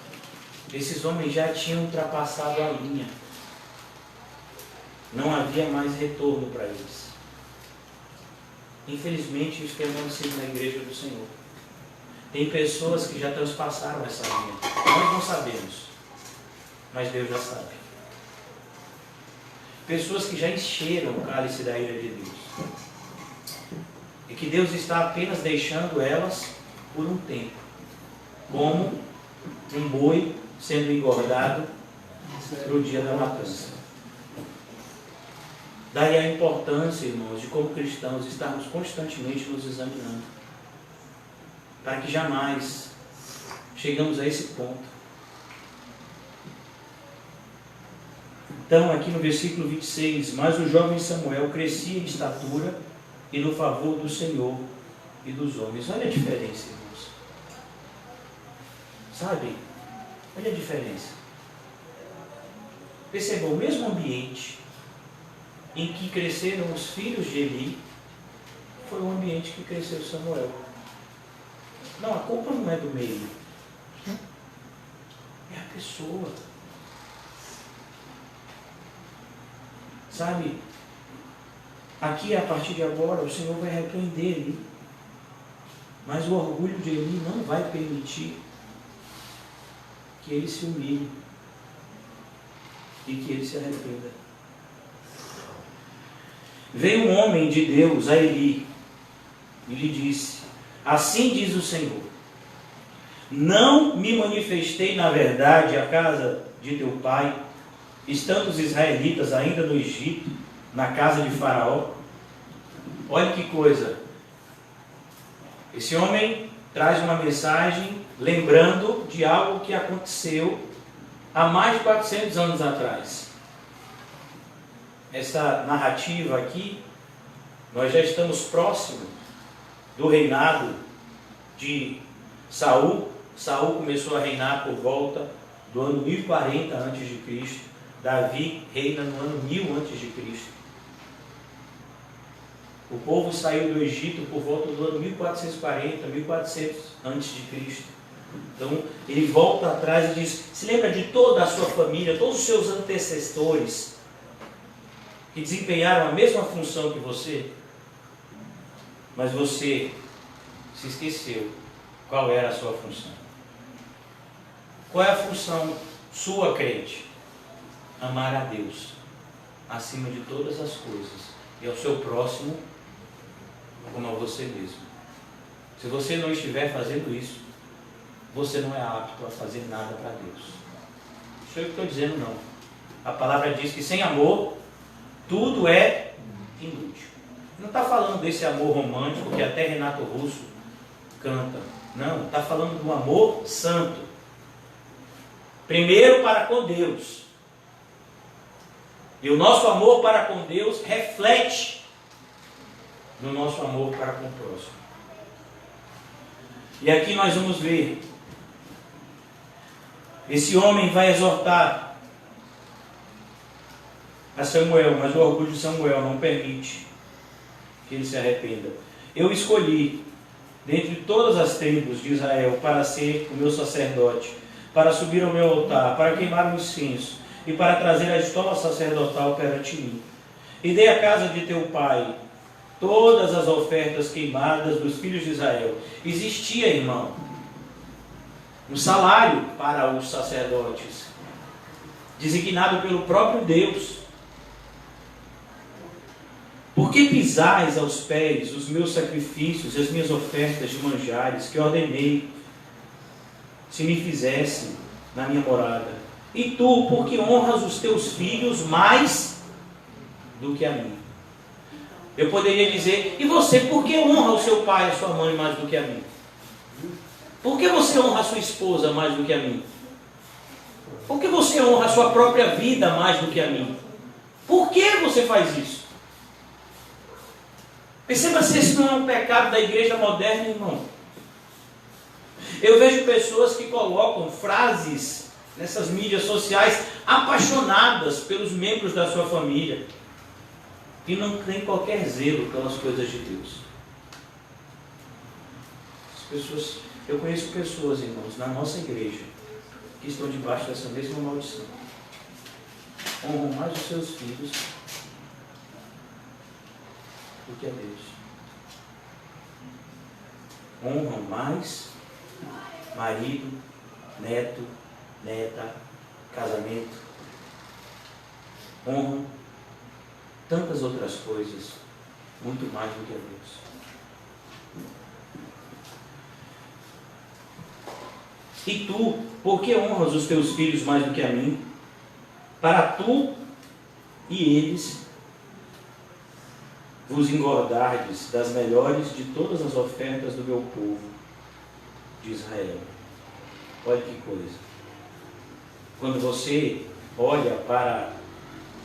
Esses homens já tinham ultrapassado a linha. Não havia mais retorno para eles. Infelizmente, isso tem acontecido na igreja do Senhor. Tem pessoas que já transpassaram essa linha. Nós não sabemos, mas Deus já sabe. Pessoas que já encheram o cálice da ira de Deus. E que Deus está apenas deixando elas por um tempo. Como um boi sendo engordado para o dia da matança. Daí a importância, irmãos, de como cristãos estarmos constantemente nos examinando. Para que jamais chegamos a esse ponto. Então, aqui no versículo 26, mas o jovem Samuel crescia em estatura e no favor do Senhor e dos homens. Olha a diferença, irmãos. Sabe? Olha a diferença. Percebam, o mesmo ambiente em que cresceram os filhos de Eli foi o ambiente que cresceu Samuel. Não, a culpa não é do meio. É a pessoa. Sabe? Aqui, a partir de agora, o Senhor vai repreender Eli. Mas o orgulho de Eli não vai permitir que ele se humilhe e que ele se arrependa. Veio um homem de Deus a Eli e lhe disse: assim diz o Senhor, não me manifestei na verdade à casa de teu pai, estando os israelitas ainda no Egito, na casa de Faraó? Olha que coisa. Esse homem traz uma mensagem lembrando de algo que aconteceu há mais de 400 anos atrás. Essa narrativa aqui, nós já estamos próximos do reinado de Saul. Saul começou a reinar por volta do ano 1040 a.C. Davi reina no ano 1000 a.C. O povo saiu do Egito por volta do ano 1440, 1400 a.C. Então, ele volta atrás e diz, se lembra de toda a sua família, todos os seus antecessores, que desempenharam a mesma função que você, mas você se esqueceu qual era a sua função. Qual é a função sua, crente? Amar a Deus acima de todas as coisas e ao seu próximo como a você mesmo. Se você não estiver fazendo isso, você não é apto a fazer nada para Deus. Não sou eu que estou dizendo, não. A palavra diz que sem amor, tudo é inútil. Não está falando desse amor romântico que até Renato Russo canta. Não, está falando do amor santo. Primeiro para com Deus. E o nosso amor para com Deus reflete no nosso amor para com o próximo. E aqui nós vamos ver. Esse homem vai exortar a Samuel, mas o orgulho de Samuel não permite que ele se arrependa. Eu escolhi dentre todas as tribos de Israel para ser o meu sacerdote, para subir ao meu altar, para queimar o incenso e para trazer a estola sacerdotal perante mim. E dei à casa de teu pai todas as ofertas queimadas dos filhos de Israel. Existia, irmão, um salário para os sacerdotes, designado pelo próprio Deus. Por que pisais aos pés os meus sacrifícios e as minhas ofertas de manjares que ordenei se me fizesse na minha morada? E tu, por que honras os teus filhos mais do que a mim? Eu poderia dizer, e você, por que honra o seu pai e a sua mãe mais do que a mim? Por que você honra a sua esposa mais do que a mim? Por que você honra a sua própria vida mais do que a mim? Por que você faz isso? Perceba se esse não é um pecado da igreja moderna, irmão. Eu vejo pessoas que colocam frases nessas mídias sociais apaixonadas pelos membros da sua família e não tem qualquer zelo pelas coisas de Deus. As pessoas, eu conheço pessoas, irmãos, na nossa igreja que estão debaixo dessa mesma maldição. Honram mais os seus filhos do que a Deus. Honram mais marido, neto, neta, casamento. Honram tantas outras coisas, muito mais do que a Deus. E tu, por que honras os teus filhos mais do que a mim? Para tu e eles vos engordardes das melhores de todas as ofertas do meu povo de Israel. Olha que coisa. Quando você olha para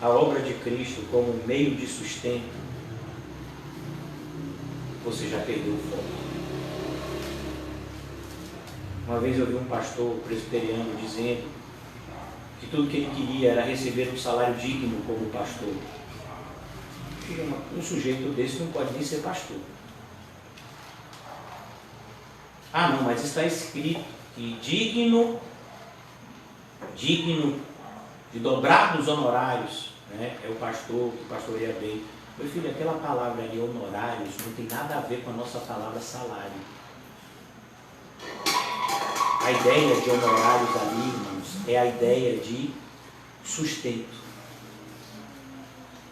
a obra de Cristo como meio de sustento, você já perdeu o foco. Uma vez eu vi um pastor presbiteriano dizendo que tudo que ele queria era receber um salário digno como pastor. Um sujeito desse não pode nem ser pastor. Ah, não, mas está escrito que digno de dobrar dos honorários, né, é o pastor que pastoreia bem. Meu filho, aquela palavra ali, honorários, não tem nada a ver com a nossa palavra salário. A ideia de honorários ali, irmãos, é a ideia de sustento.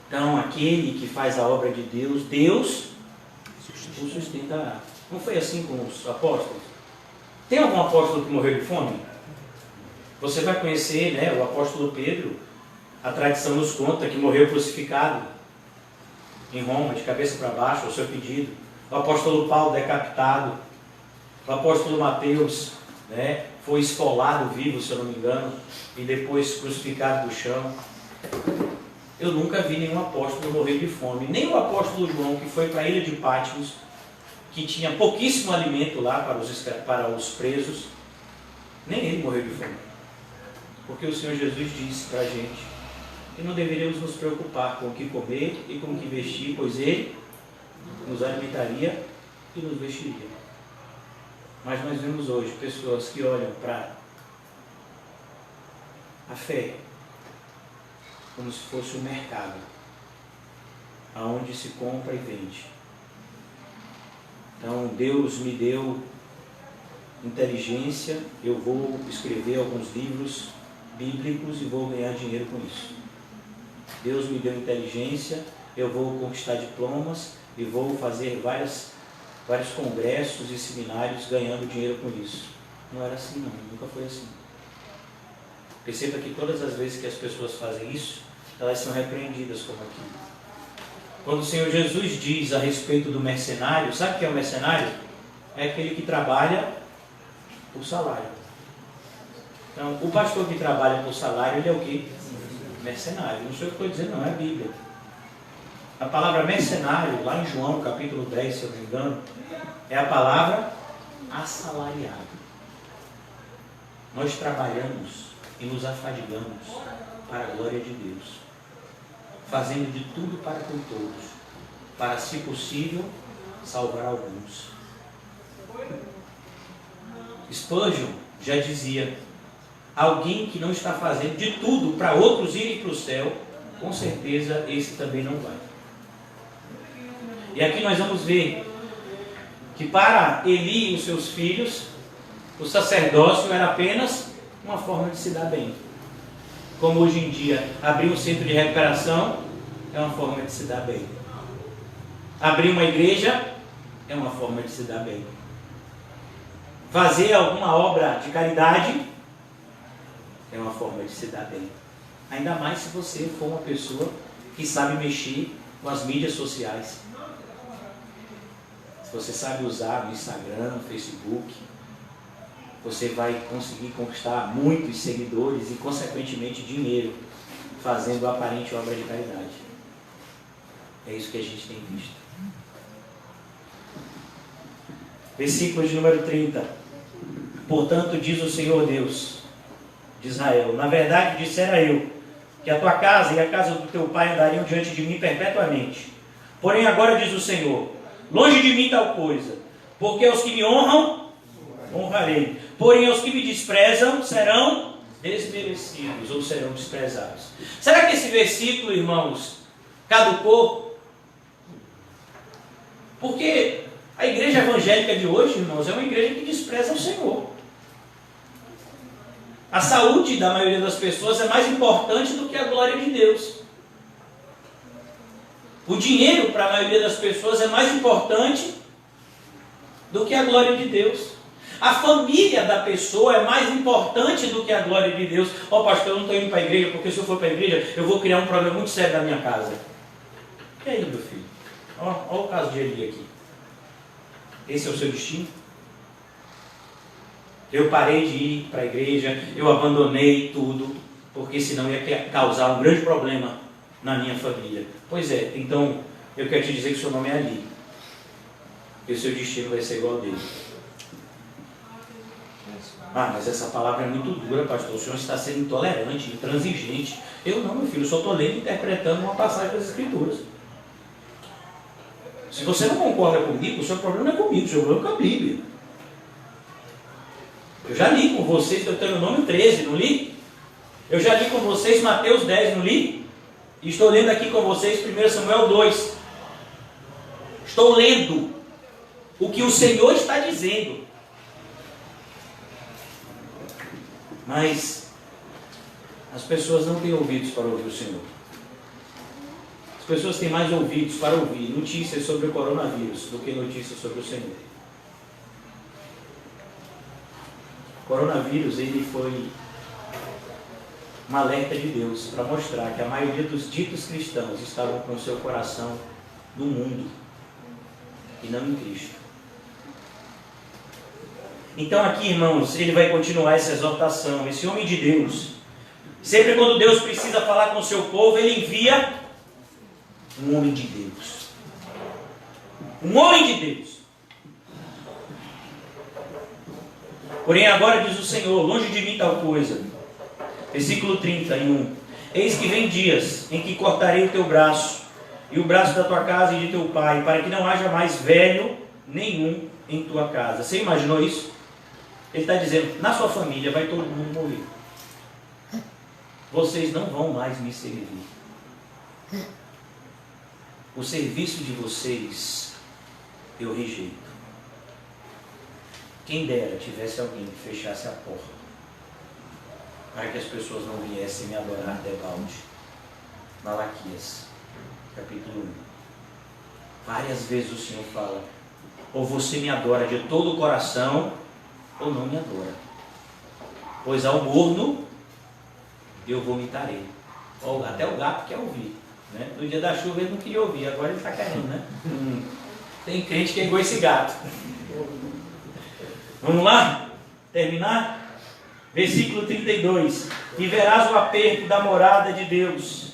Então, aquele que faz a obra de Deus, Deus o sustentará. Não foi assim com os apóstolos? Tem algum apóstolo que morreu de fome? Você vai conhecer, né, o apóstolo Pedro. A tradição nos conta que morreu crucificado em Roma, de cabeça para baixo, ao seu pedido. O apóstolo Paulo decapitado. O apóstolo Mateus, né, foi esfolado vivo, se eu não me engano, e depois crucificado no chão. Eu nunca vi nenhum apóstolo morrer de fome. Nem o apóstolo João, que foi para a ilha de Patmos, que tinha pouquíssimo alimento lá para os presos, nem ele morreu de fome. Porque o Senhor Jesus disse para a gente que não deveríamos nos preocupar com o que comer e com o que vestir, pois Ele nos alimentaria e nos vestiria. Mas nós vemos hoje pessoas que olham para a fé como se fosse um mercado, aonde se compra e vende. Então Deus me deu inteligência, eu vou escrever alguns livros bíblicos e vou ganhar dinheiro com isso. Deus me deu inteligência, eu vou conquistar diplomas e vou fazer vários congressos e seminários ganhando dinheiro com isso. Não era assim não, nunca foi assim. Perceba que todas as vezes que as pessoas fazem isso, elas são repreendidas como aqui. Quando o Senhor Jesus diz a respeito do mercenário, sabe o que é o mercenário? É aquele que trabalha por salário. Então, o pastor que trabalha por salário, ele é o quê? Mercenário. Não sei o que eu estou dizendo, não, é a Bíblia. A palavra mercenário, lá em João, capítulo 10, se eu não me engano, é a palavra assalariado. Nós trabalhamos e nos afadigamos para a glória de Deus, fazendo de tudo para com todos, para, se possível, salvar alguns. Spurgeon já dizia: alguém que não está fazendo de tudo para outros irem para o céu, com certeza esse também não vai. E aqui nós vamos ver que para Eli e os seus filhos, o sacerdócio era apenas uma forma de se dar bem. Como hoje em dia, abrir um centro de recuperação é uma forma de se dar bem. Abrir uma igreja é uma forma de se dar bem. Fazer alguma obra de caridade é uma forma de se dar bem. Ainda mais se você for uma pessoa que sabe mexer com as mídias sociais. Se você sabe usar o Instagram, o Facebook, você vai conseguir conquistar muitos seguidores e, consequentemente, dinheiro, fazendo aparente obra de caridade. É isso que a gente tem visto. Versículo de número 30. Portanto, diz o Senhor Deus de Israel: na verdade, dissera eu, que a tua casa e a casa do teu pai andariam diante de mim perpetuamente. Porém, agora diz o Senhor: longe de mim tal coisa, porque aos que me honram, honrarei. Porém, aos que me desprezam, serão desmerecidos, ou serão desprezados. Será que esse versículo, irmãos, caducou? Porque a igreja evangélica de hoje, irmãos, é uma igreja que despreza o Senhor. A saúde da maioria das pessoas é mais importante do que a glória de Deus. O dinheiro para a maioria das pessoas é mais importante do que a glória de Deus. A família da pessoa é mais importante do que a glória de Deus. Ó, pastor, eu não estou indo para a igreja, porque se eu for para a igreja, eu vou criar um problema muito sério na minha casa. E aí, meu filho? Ó o caso de Eli aqui. Esse é o seu destino? Eu parei de ir para a igreja, eu abandonei tudo, porque senão ia causar um grande problema na minha família. Pois é, então eu quero te dizer que o seu nome é Ali. E o seu destino vai ser igual ao dele. Ah, mas essa palavra é muito dura, pastor. O senhor está sendo intolerante, intransigente. Eu não, meu filho, eu só estou lendo e interpretando uma passagem das Escrituras. Se você não concorda comigo, o seu problema não é comigo, o seu problema é com a Bíblia. Eu já li com vocês Deuteronômio 13, não li? Eu já li com vocês Mateus 10, não li? E estou lendo aqui com vocês 1 Samuel 2. Estou lendo o que o Senhor está dizendo. Mas as pessoas não têm ouvidos para ouvir o Senhor. As pessoas têm mais ouvidos para ouvir notícias sobre o coronavírus do que notícias sobre o Senhor. O coronavírus, ele foi um alerta de Deus para mostrar que a maioria dos ditos cristãos estavam com o seu coração no mundo e não em Cristo. Então aqui, irmãos, ele vai continuar essa exortação. Esse homem de Deus, sempre quando Deus precisa falar com o seu povo, ele envia um homem de Deus. Um homem de Deus. Porém agora diz o Senhor: longe de mim tal coisa. Versículo 31. Eis que vem dias em que cortarei o teu braço e o braço da tua casa e de teu pai, para que não haja mais velho nenhum em tua casa. Você imaginou isso? Ele está dizendo: na sua família vai todo mundo morrer. Vocês não vão mais me servir. O serviço de vocês eu rejeito. Quem dera tivesse alguém que fechasse a porta para que as pessoas não viessem me adorar debalde. Malaquias, capítulo 1. Várias vezes o Senhor fala: ou você me adora de todo o coração, ou não me adora. Pois ao morno eu vomitarei. Até o gato quer ouvir, né? No dia da chuva ele não queria ouvir, agora ele está querendo, né? Tem crente que é igual esse gato. Vamos lá? Terminar? Versículo 32. E verás o aperto da morada de Deus.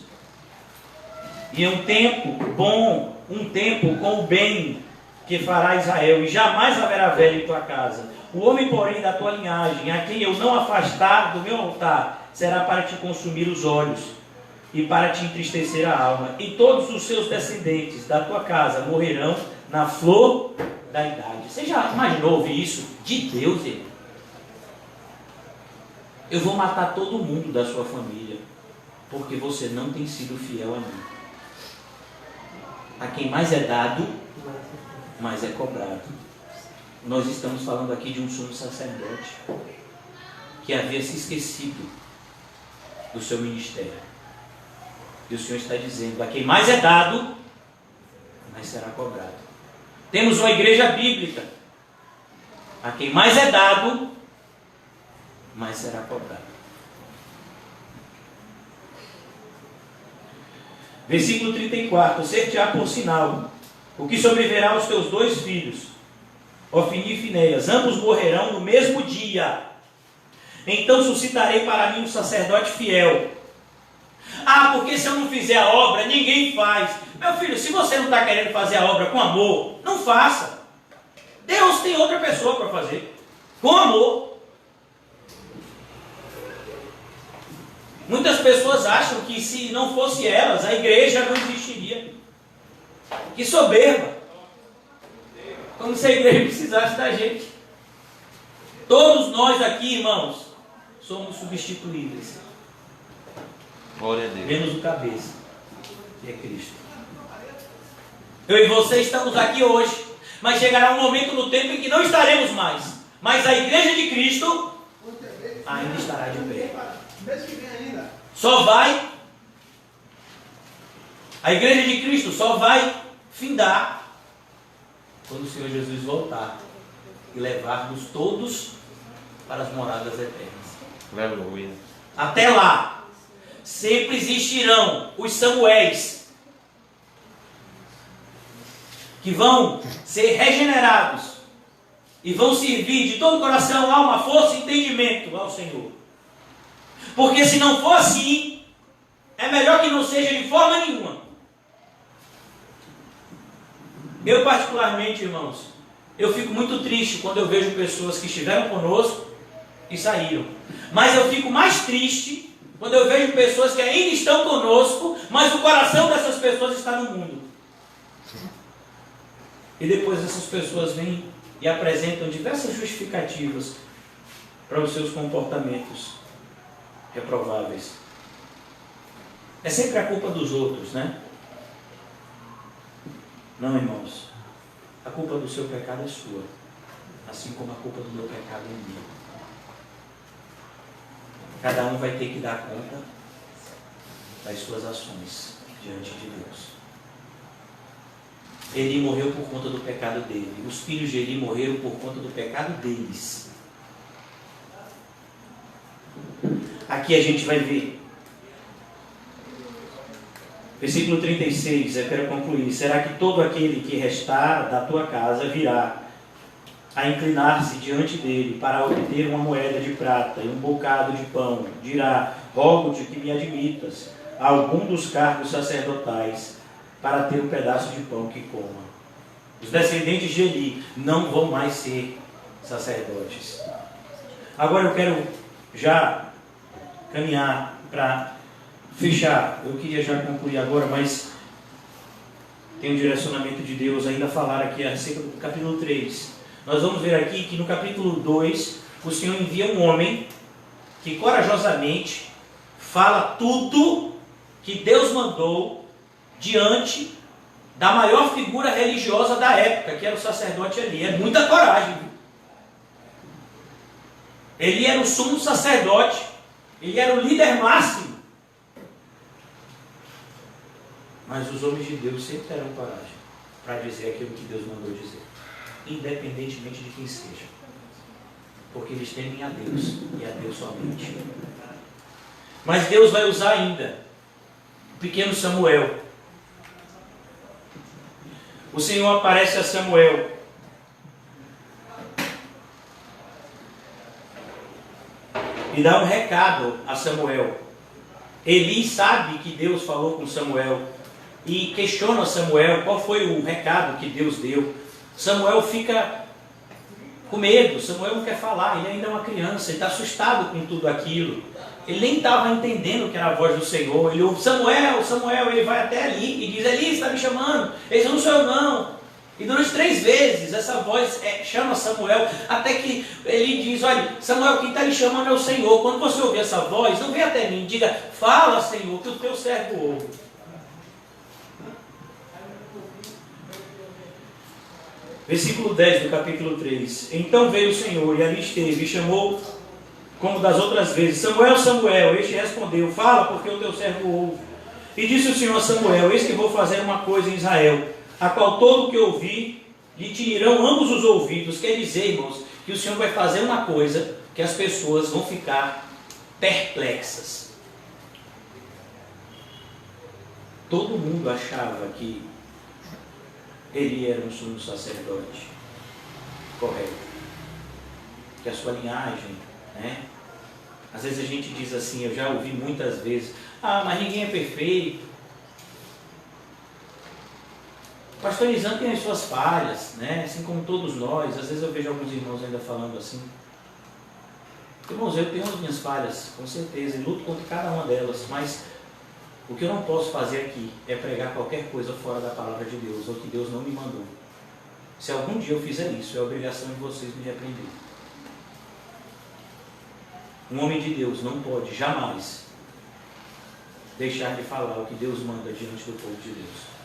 E é um tempo bom, um tempo com o bem que fará Israel, e jamais haverá velho em tua casa. O homem, porém, da tua linhagem, a quem eu não afastar do meu altar, será para te consumir os olhos e para te entristecer a alma. E todos os seus descendentes da tua casa morrerão na flor da idade. Você já imaginou ouvir isso de Deus, irmão? Eu vou matar todo mundo da sua família, porque você não tem sido fiel a mim. A quem mais é dado, mais é cobrado. Nós estamos falando aqui de um sumo sacerdote que havia se esquecido do seu ministério. E o Senhor está dizendo: a quem mais é dado, mais será cobrado. Temos uma igreja bíblica. A quem mais é dado, mais será cobrado. Versículo 34. Ser-te-á por sinal o que sobreverá aos teus 2 filhos, Ofni e Finéias. Ambos morrerão no mesmo dia. Então suscitarei para mim um sacerdote fiel. Porque se eu não fizer a obra, ninguém faz. Meu filho, se você não está querendo fazer a obra com amor, não faça. Deus tem outra pessoa para fazer. Com amor. Muitas pessoas acham que se não fosse elas, a igreja não existiria. Que soberba. Como se a igreja precisasse da gente. Todos nós aqui, irmãos, somos substituíveis. Glória a Deus. Menos o cabeça, que é Cristo. Eu e você estamos aqui hoje, mas chegará um momento no tempo em que não estaremos mais. Mas a igreja de Cristo ainda estará de pé. Só vai, a igreja de Cristo só vai findar quando o Senhor Jesus voltar e levar-nos todos para as moradas eternas. Aleluia. Até lá, sempre existirão os Samuéis que vão ser regenerados e vão servir de todo o coração, alma, força e entendimento ao Senhor. Porque se não for assim, é melhor que não seja de forma nenhuma. Eu particularmente, irmãos, eu fico muito triste quando eu vejo pessoas que estiveram conosco e saíram. Mas eu fico mais triste quando eu vejo pessoas que ainda estão conosco, mas o coração dessas pessoas está no mundo. E depois essas pessoas vêm e apresentam diversas justificativas para os seus comportamentos reprováveis. É sempre a culpa dos outros, né? Não, irmãos. A culpa do seu pecado é sua, assim como a culpa do meu pecado é minha. Cada um vai ter que dar conta das suas ações diante de Deus. Eli morreu por conta do pecado dele. Os filhos de Eli morreram por conta do pecado deles. Aqui a gente vai ver. Versículo 36, eu quero concluir. Será que todo aquele que restar da tua casa virá a inclinar-se diante dele para obter uma moeda de prata e um bocado de pão? Dirá: rogo-te que me admitas a algum dos cargos sacerdotais para ter um pedaço de pão que coma. Os descendentes de Eli não vão mais ser sacerdotes. Agora eu quero já caminhar para fechar. Eu queria já concluir agora, mas tem um direcionamento de Deus ainda a falar aqui acerca do capítulo 3. Nós vamos ver aqui que no capítulo 2, o Senhor envia um homem que corajosamente fala tudo que Deus mandou diante da maior figura religiosa da época, que era o sacerdote Eli. É muita coragem. Ele era o sumo sacerdote, ele era o líder máximo. Mas os homens de Deus sempre terão coragem para dizer aquilo que Deus mandou dizer, independentemente de quem seja, porque eles temem a Deus e a Deus somente. Mas Deus vai usar ainda o pequeno Samuel. O Senhor aparece a Samuel. E dá um recado a Samuel. Eli sabe que Deus falou com Samuel e questiona Samuel qual foi o recado que Deus deu. Samuel fica com medo, Samuel não quer falar, ele ainda é uma criança, ele está assustado com tudo aquilo. Ele nem estava entendendo que era a voz do Senhor. Ele ouve Samuel, Samuel, ele vai até ali e diz: Eli está me chamando. Ele diz: não sou eu não. E durante 3 vezes essa voz chama Samuel, até que ele diz: olha, Samuel, quem está lhe chamando é o Senhor. Quando você ouvir essa voz, não vem até mim, diga: fala, Senhor, que o teu servo ouve. Versículo 10 do capítulo 3. Então veio o Senhor e ali esteve e chamou como das outras vezes: Samuel, Samuel. Este respondeu: fala, porque o teu servo ouve. E disse o Senhor a Samuel: eis que vou fazer uma coisa em Israel, a qual todo o que ouvir lhe tirarão ambos os ouvidos. Quer dizer, irmãos, que o Senhor vai fazer uma coisa que as pessoas vão ficar perplexas. Todo mundo achava que ele era um sumo sacerdote correto, que a sua linhagem, né? Às vezes a gente diz assim, eu já ouvi muitas vezes: ah, mas ninguém é perfeito. O pastor Nizam tem as suas falhas, né? Assim como todos nós. Às vezes eu vejo alguns irmãos ainda falando assim. Irmãos, eu tenho as minhas falhas, com certeza, e luto contra cada uma delas, mas o que eu não posso fazer aqui é pregar qualquer coisa fora da palavra de Deus, ou que Deus não me mandou. Se algum dia eu fizer isso, é obrigação de vocês me repreender. Um homem de Deus não pode jamais deixar de falar o que Deus manda diante do povo de Deus,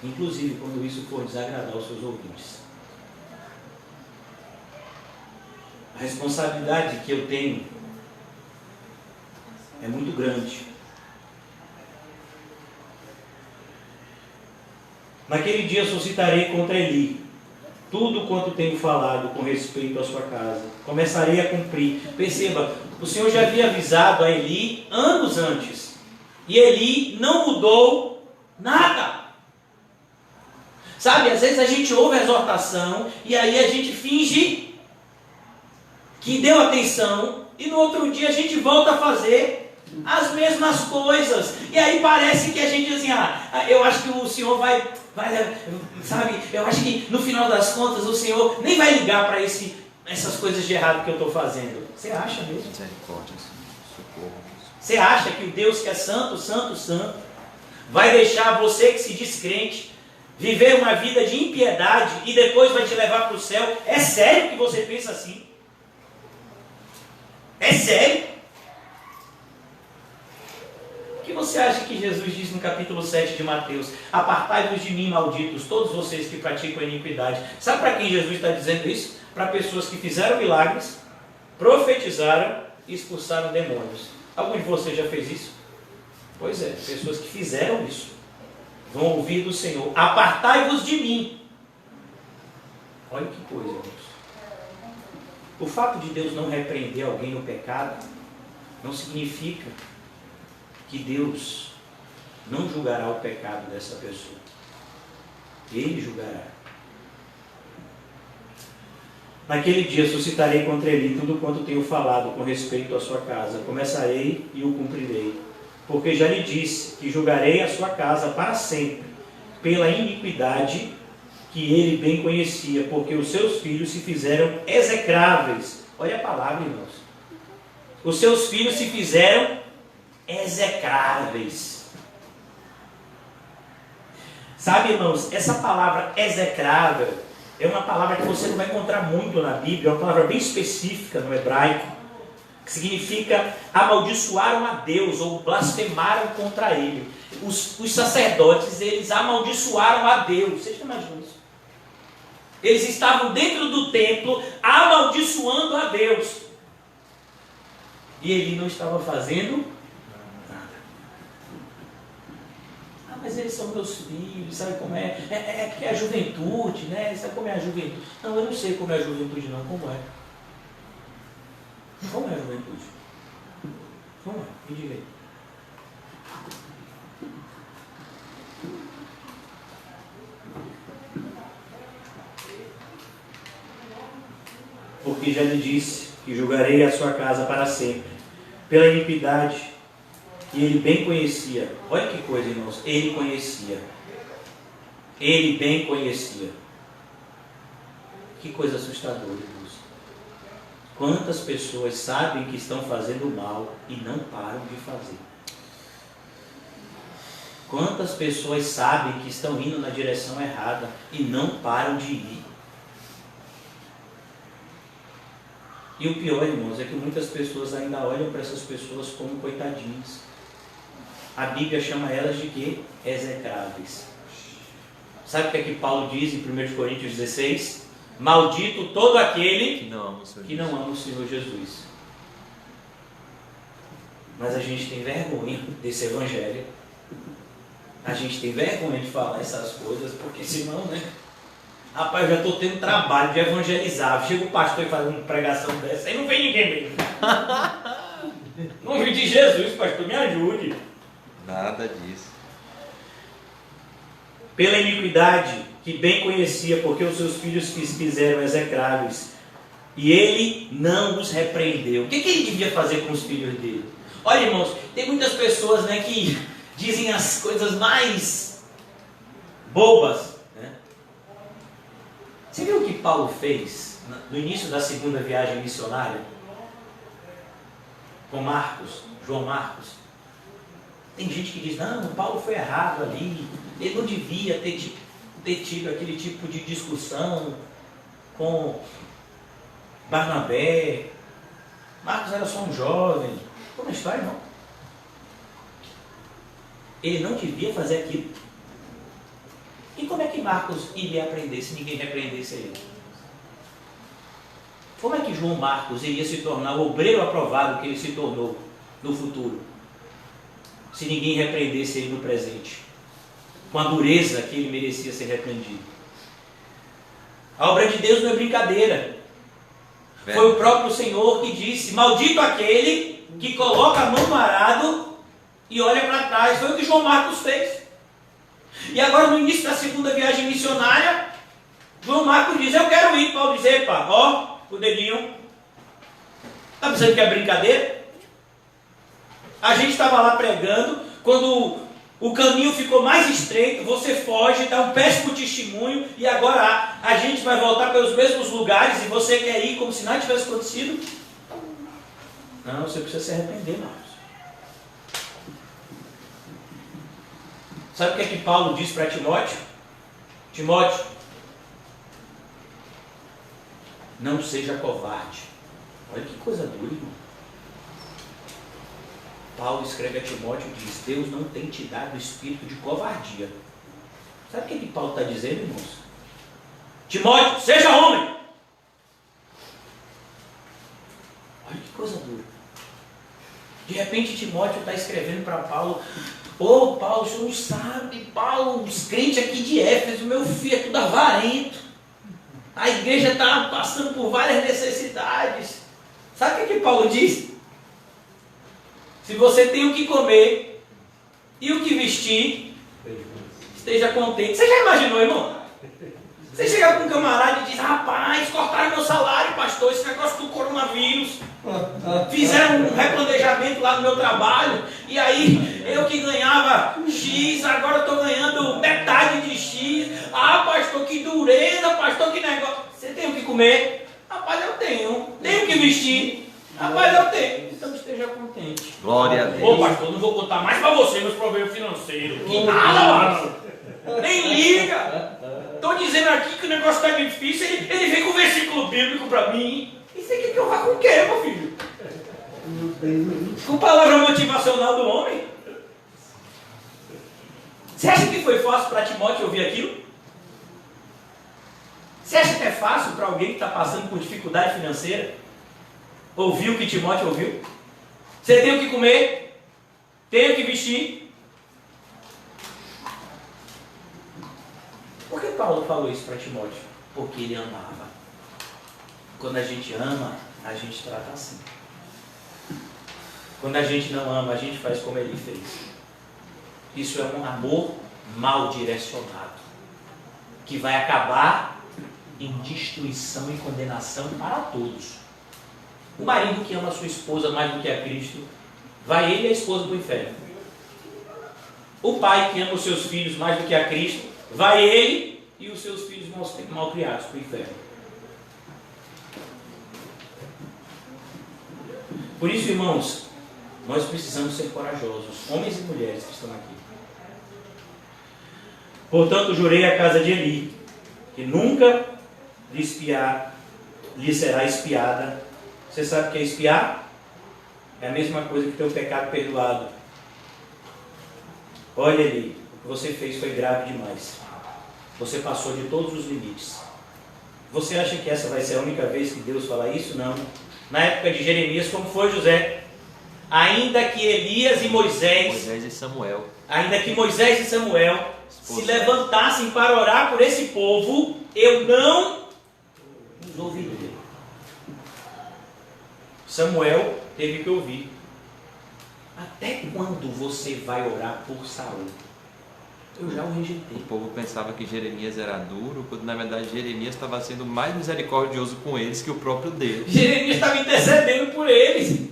inclusive quando isso for desagradar aos seus ouvintes. A responsabilidade que eu tenho é muito grande. Naquele dia suscitarei contra Eli tudo quanto tenho falado com respeito à sua casa. Começarei a cumprir. Perceba, o Senhor já havia avisado a Eli anos antes, e Eli não mudou nada. Sabe, às vezes a gente ouve a exortação e aí a gente finge que deu atenção, e no outro dia a gente volta a fazer as mesmas coisas. E aí parece que a gente diz assim: ah, eu acho que o Senhor vai, sabe, eu acho que no final das contas o Senhor nem vai ligar para essas coisas de errado que eu estou fazendo. Você acha mesmo? Você acha que o Deus que é santo, santo, santo, vai deixar você que se diz crente viver uma vida de impiedade e depois vai te levar para o céu? É sério que você pensa assim? É sério? O que você acha que Jesus diz no capítulo 7 de Mateus? Apartai-vos de mim, malditos, todos vocês que praticam a iniquidade. Sabe para quem Jesus está dizendo isso? Para pessoas que fizeram milagres, profetizaram e expulsaram demônios. Algum de vocês já fez isso? Pois é, pessoas que fizeram isso vão ouvir do Senhor: apartai-vos de mim. Olha que coisa, irmãos. O fato de Deus não repreender alguém no pecado não significa que Deus não julgará o pecado dessa pessoa. Ele julgará. Naquele dia suscitarei contra ele tudo quanto tenho falado com respeito à sua casa. Começarei e o cumprirei. Porque já lhe disse que julgarei a sua casa para sempre, pela iniquidade que ele bem conhecia, porque os seus filhos se fizeram execráveis. Olha a palavra, irmãos. Os seus filhos se fizeram execráveis. Sabe, irmãos, essa palavra execrável é uma palavra que você não vai encontrar muito na Bíblia, é uma palavra bem específica no hebraico, que significa amaldiçoaram a Deus ou blasfemaram contra ele. Os sacerdotes, eles amaldiçoaram a Deus. Vocês imaginam isso? Eles estavam dentro do templo amaldiçoando a Deus. E ele não estava fazendo nada. Ah, mas eles são meus filhos, sabe como é? É a juventude, né? Sabe como é a juventude? Não, eu não sei como é a juventude não. Como é? Como é a juventude? Vamos lá, me diga aí. Porque já lhe disse que julgarei a sua casa para sempre, pela iniquidade que ele bem conhecia. Olha que coisa, irmãos, ele conhecia. Ele bem conhecia. Que coisa assustadora, irmãos. Quantas pessoas sabem que estão fazendo mal e não param de fazer? Quantas pessoas sabem que estão indo na direção errada e não param de ir? E o pior, irmãos, é que muitas pessoas ainda olham para essas pessoas como coitadinhas. A Bíblia chama elas de quê? Execráveis. Sabe o que é que Paulo diz em 1 Coríntios 16? Maldito todo aquele que não ama o Senhor Jesus. Mas a gente tem vergonha desse evangelho. A gente tem vergonha de falar essas coisas, porque senão, né? Rapaz, eu já estou tendo trabalho de evangelizar. Chega o pastor e faz uma pregação dessa, aí não vem ninguém mesmo. Não vem de Jesus, pastor, me ajude. Nada disso. Pela iniquidade que bem conhecia, porque os seus filhos fizeram execráveis, e ele não os repreendeu. O que ele devia fazer com os filhos dele? Olha, irmãos, tem muitas pessoas, né, que dizem as coisas mais bobas, né? Você viu o que Paulo fez no início da segunda viagem missionária? Com Marcos, João Marcos. Tem gente que diz, não, o Paulo foi errado ali, ele não devia ter tido aquele tipo de discussão com Barnabé. Marcos era só um jovem. Como é a história, irmão? Ele não devia fazer aquilo. E como é que Marcos iria aprender se ninguém repreendesse ele? Como é que João Marcos iria se tornar o obreiro aprovado que ele se tornou no futuro, se ninguém repreendesse ele no presente, com a dureza que ele merecia ser repreendido? A obra de Deus não é brincadeira. Foi o próprio Senhor que disse, maldito aquele que coloca a mão no arado e olha para trás. Foi o que João Marcos fez. E agora no início da segunda viagem missionária, João Marcos diz, eu quero ir. Paulo diz, epa, ó, o dedinho. Está pensando que é brincadeira? A gente estava lá pregando, quando o caminho ficou mais estreito, você foge, dá um péssimo testemunho, e agora a gente vai voltar pelos mesmos lugares, e você quer ir como se nada tivesse acontecido? Não, você precisa se arrepender, Marcos. Sabe o que é que Paulo diz para Timóteo? Timóteo, não seja covarde. Olha que coisa dura, irmão. Paulo escreve a Timóteo e diz, Deus não tem te dado espírito de covardia. Sabe o que é que Paulo está dizendo, irmãos? Timóteo, seja homem. Olha que coisa dura. De repente Timóteo está escrevendo para Paulo, ô Paulo, o senhor não sabe, Paulo, os crentes aqui de Éfeso, meu filho é tudo avarento. A igreja está passando por várias necessidades. Sabe o que Paulo diz? Se você tem o que comer e o que vestir, esteja contente. Você já imaginou, irmão? Você chega com um camarada e diz, rapaz, cortaram meu salário, pastor, esse negócio do coronavírus. Fizeram um replanejamento lá no meu trabalho, e aí eu que ganhava X, agora estou ganhando metade de X. Ah, pastor, que dureza, pastor, que negócio. Você tem o que comer? Rapaz, eu tenho. Tenho o que vestir? Rapaz, eu tenho. Então esteja contente. Glória a Deus. Ô pastor, não vou contar mais para você meus problemas financeiros. Que nada, mano. Nem liga. Estou dizendo aqui que o negócio está difícil, ele vem com o versículo bíblico para mim. E você quer que eu vá com o quê, meu filho? Com palavra motivacional do homem? Você acha que foi fácil para Timóteo ouvir aquilo? Você acha que é fácil para alguém que está passando por dificuldade financeira ouvir o que Timóteo ouviu? Você tem o que comer? Tem o que vestir? Por que Paulo falou isso para Timóteo? Porque ele amava. Quando a gente ama, a gente trata assim. Quando a gente não ama, a gente faz como ele fez. Isso é um amor mal direcionado, que vai acabar em destruição e condenação para todos. O marido que ama a sua esposa mais do que a Cristo, vai ele e a esposa para o inferno. O pai que ama os seus filhos mais do que a Cristo, vai ele e os seus filhos mal criados para o inferno. Por isso, irmãos, nós precisamos ser corajosos, homens e mulheres que estão aqui. Portanto, jurei à casa de Eli, que nunca lhe será espiada. Você sabe o que é espiar? É a mesma coisa que ter o pecado perdoado. Olha, Eli, o que você fez foi grave demais. Você passou de todos os limites. Você acha que essa vai ser a única vez que Deus fala isso? Não. Na época de Jeremias, como foi, José? Ainda que Elias e Moisés e Samuel. Ainda que Moisés e Samuel se levantassem para orar por esse povo, eu não os ouviria. Samuel teve que ouvir. Até quando você vai orar por Saul? Eu já o rejeitei. O povo pensava que Jeremias era duro, quando na verdade Jeremias estava sendo mais misericordioso com eles que o próprio Deus. Jeremias estava intercedendo por eles.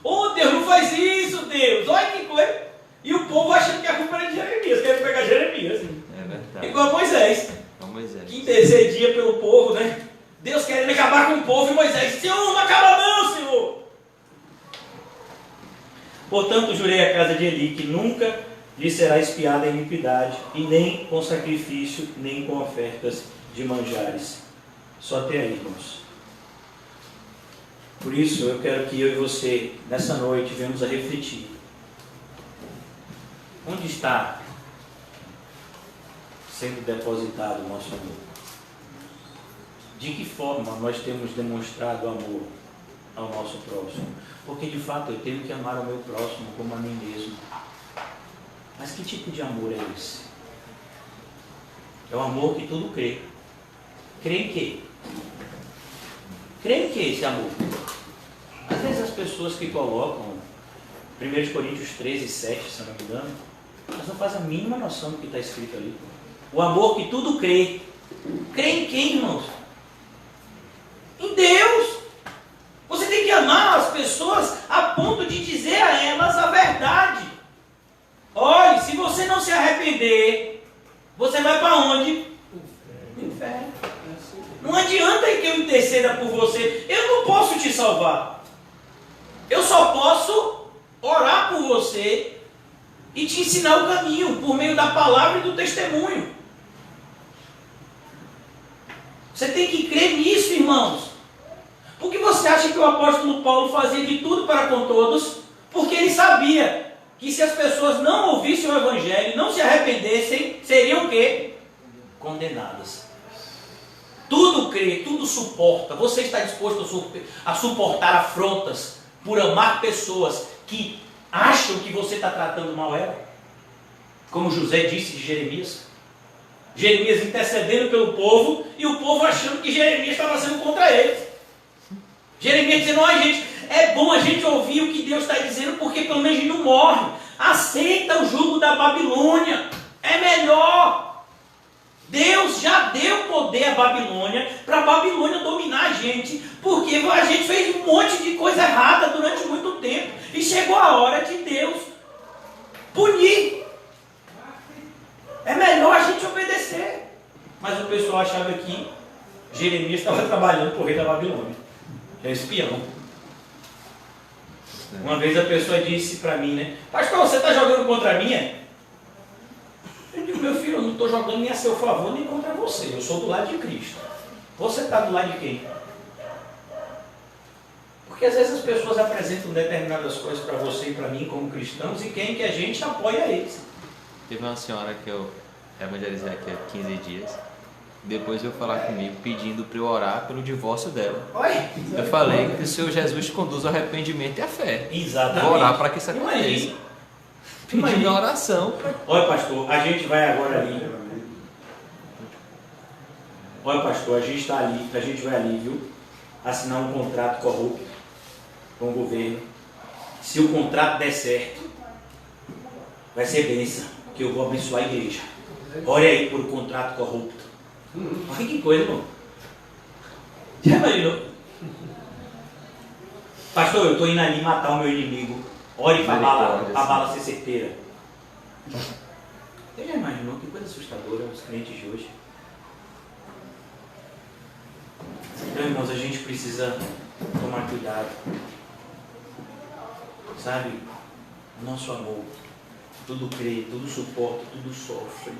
Oh, Deus, não faz isso, Deus. Olha que coisa. E o povo achando que a culpa era de Jeremias, querendo pegar Jeremias. É verdade. Igual a Moisés. Que intercedia pelo povo, né? Deus querendo acabar com o povo e Moisés, Senhor, não acaba não, Senhor. Portanto, jurei à casa de Eli que nunca lhe será espiada a iniquidade, e nem com sacrifício, nem com ofertas de manjares. Só até aí, irmãos. Por isso, eu quero que eu e você, nessa noite, venhamos a refletir. Onde está sendo depositado o nosso amor? De que forma nós temos demonstrado amor ao nosso próximo? Porque, de fato, eu tenho que amar o meu próximo como a mim mesmo. Mas que tipo de amor é esse? É o amor que tudo crê. Crê em quê? Crê em quê esse amor? Às vezes as pessoas que colocam 1 Coríntios 13, 7, se não me engano, elas não fazem a mínima noção do que está escrito ali. O amor que tudo crê. Crê em quem, irmãos? Em Deus. Você tem que amar as pessoas a ponto de dizer a elas a verdade. Olhe, se você não se arrepender, você vai para onde? No inferno. Não adianta que eu interceda por você. Eu não posso te salvar. Eu só posso orar por você e te ensinar o caminho por meio da palavra e do testemunho. Você tem que crer nisso, irmãos. Por que você acha que o apóstolo Paulo fazia de tudo para com todos? Porque ele sabia que se as pessoas não ouvissem o evangelho, não se arrependessem, seriam o quê? Condenadas. Tudo crê, tudo suporta. Você está disposto a suportar afrontas por amar pessoas que acham que você está tratando mal ela? Como José disse de Jeremias. Jeremias intercedendo pelo povo e o povo achando que Jeremias estava sendo contra eles. Jeremias dizendo, ó gente, é bom a gente ouvir o que Deus está dizendo, porque pelo menos a gente não morre. Aceita o jugo da Babilônia. É melhor. Deus já deu poder à Babilônia, para a Babilônia dominar a gente, porque a gente fez um monte de coisa errada durante muito tempo, e chegou a hora de Deus punir. É melhor a gente obedecer. Mas o pessoal achava que Jeremias estava trabalhando para o rei da Babilônia. É espião. Uma vez a pessoa disse para mim, né? Pastor, você está jogando contra mim? Eu digo, meu filho, eu não estou jogando nem a seu favor, nem contra você. Eu sou do lado de Cristo. Você está do lado de quem? Porque às vezes as pessoas apresentam determinadas coisas para você e para mim como cristãos e quem que a gente apoia eles. Teve uma senhora que eu evangelizei aqui há 15 dias. Depois veio falar comigo pedindo para eu orar pelo divórcio dela. Oi? Eu falei que o Senhor Jesus conduz ao arrependimento e à fé. Exatamente. Vou orar para que isso aconteça. Pedindo a oração. Olha, pastor, a gente vai agora ali. Olha, pastor, a gente vai ali, viu? Assinar um contrato corrupto com o governo. se o contrato der certo, vai ser bênção, que eu vou abençoar a igreja. Olha aí por contrato corrupto. Olha que coisa, irmão. Já imaginou? Pastor, eu estou indo ali matar o meu inimigo. Ore para a bala ser certeira. Você já imaginou que coisa assustadora os crentes de hoje? Então, irmãos, a gente precisa tomar cuidado. Sabe? Nosso amor. Tudo crê, tudo suporta, tudo sofre.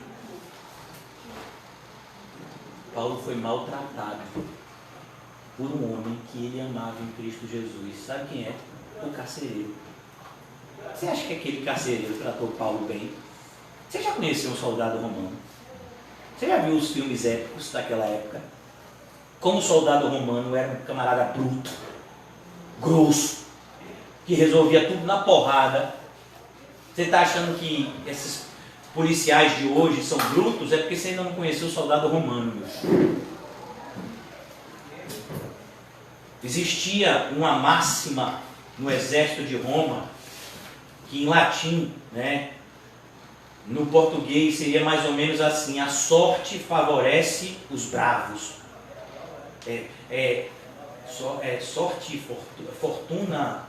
Paulo foi maltratado por um homem que ele amava em Cristo Jesus. Sabe quem é? O carcereiro. Você acha que aquele carcereiro tratou Paulo bem? Você já conheceu um soldado romano? Você já viu os filmes épicos daquela época? Como o soldado romano era um camarada bruto, grosso, que resolvia tudo na porrada. Você está achando que esses policiais de hoje são brutos? É porque você ainda não conheceu o soldado romano. Meu. Existia uma máxima no exército de Roma, que em latim, né, no português seria mais ou menos assim: a sorte favorece os bravos. Sorte e fortuna,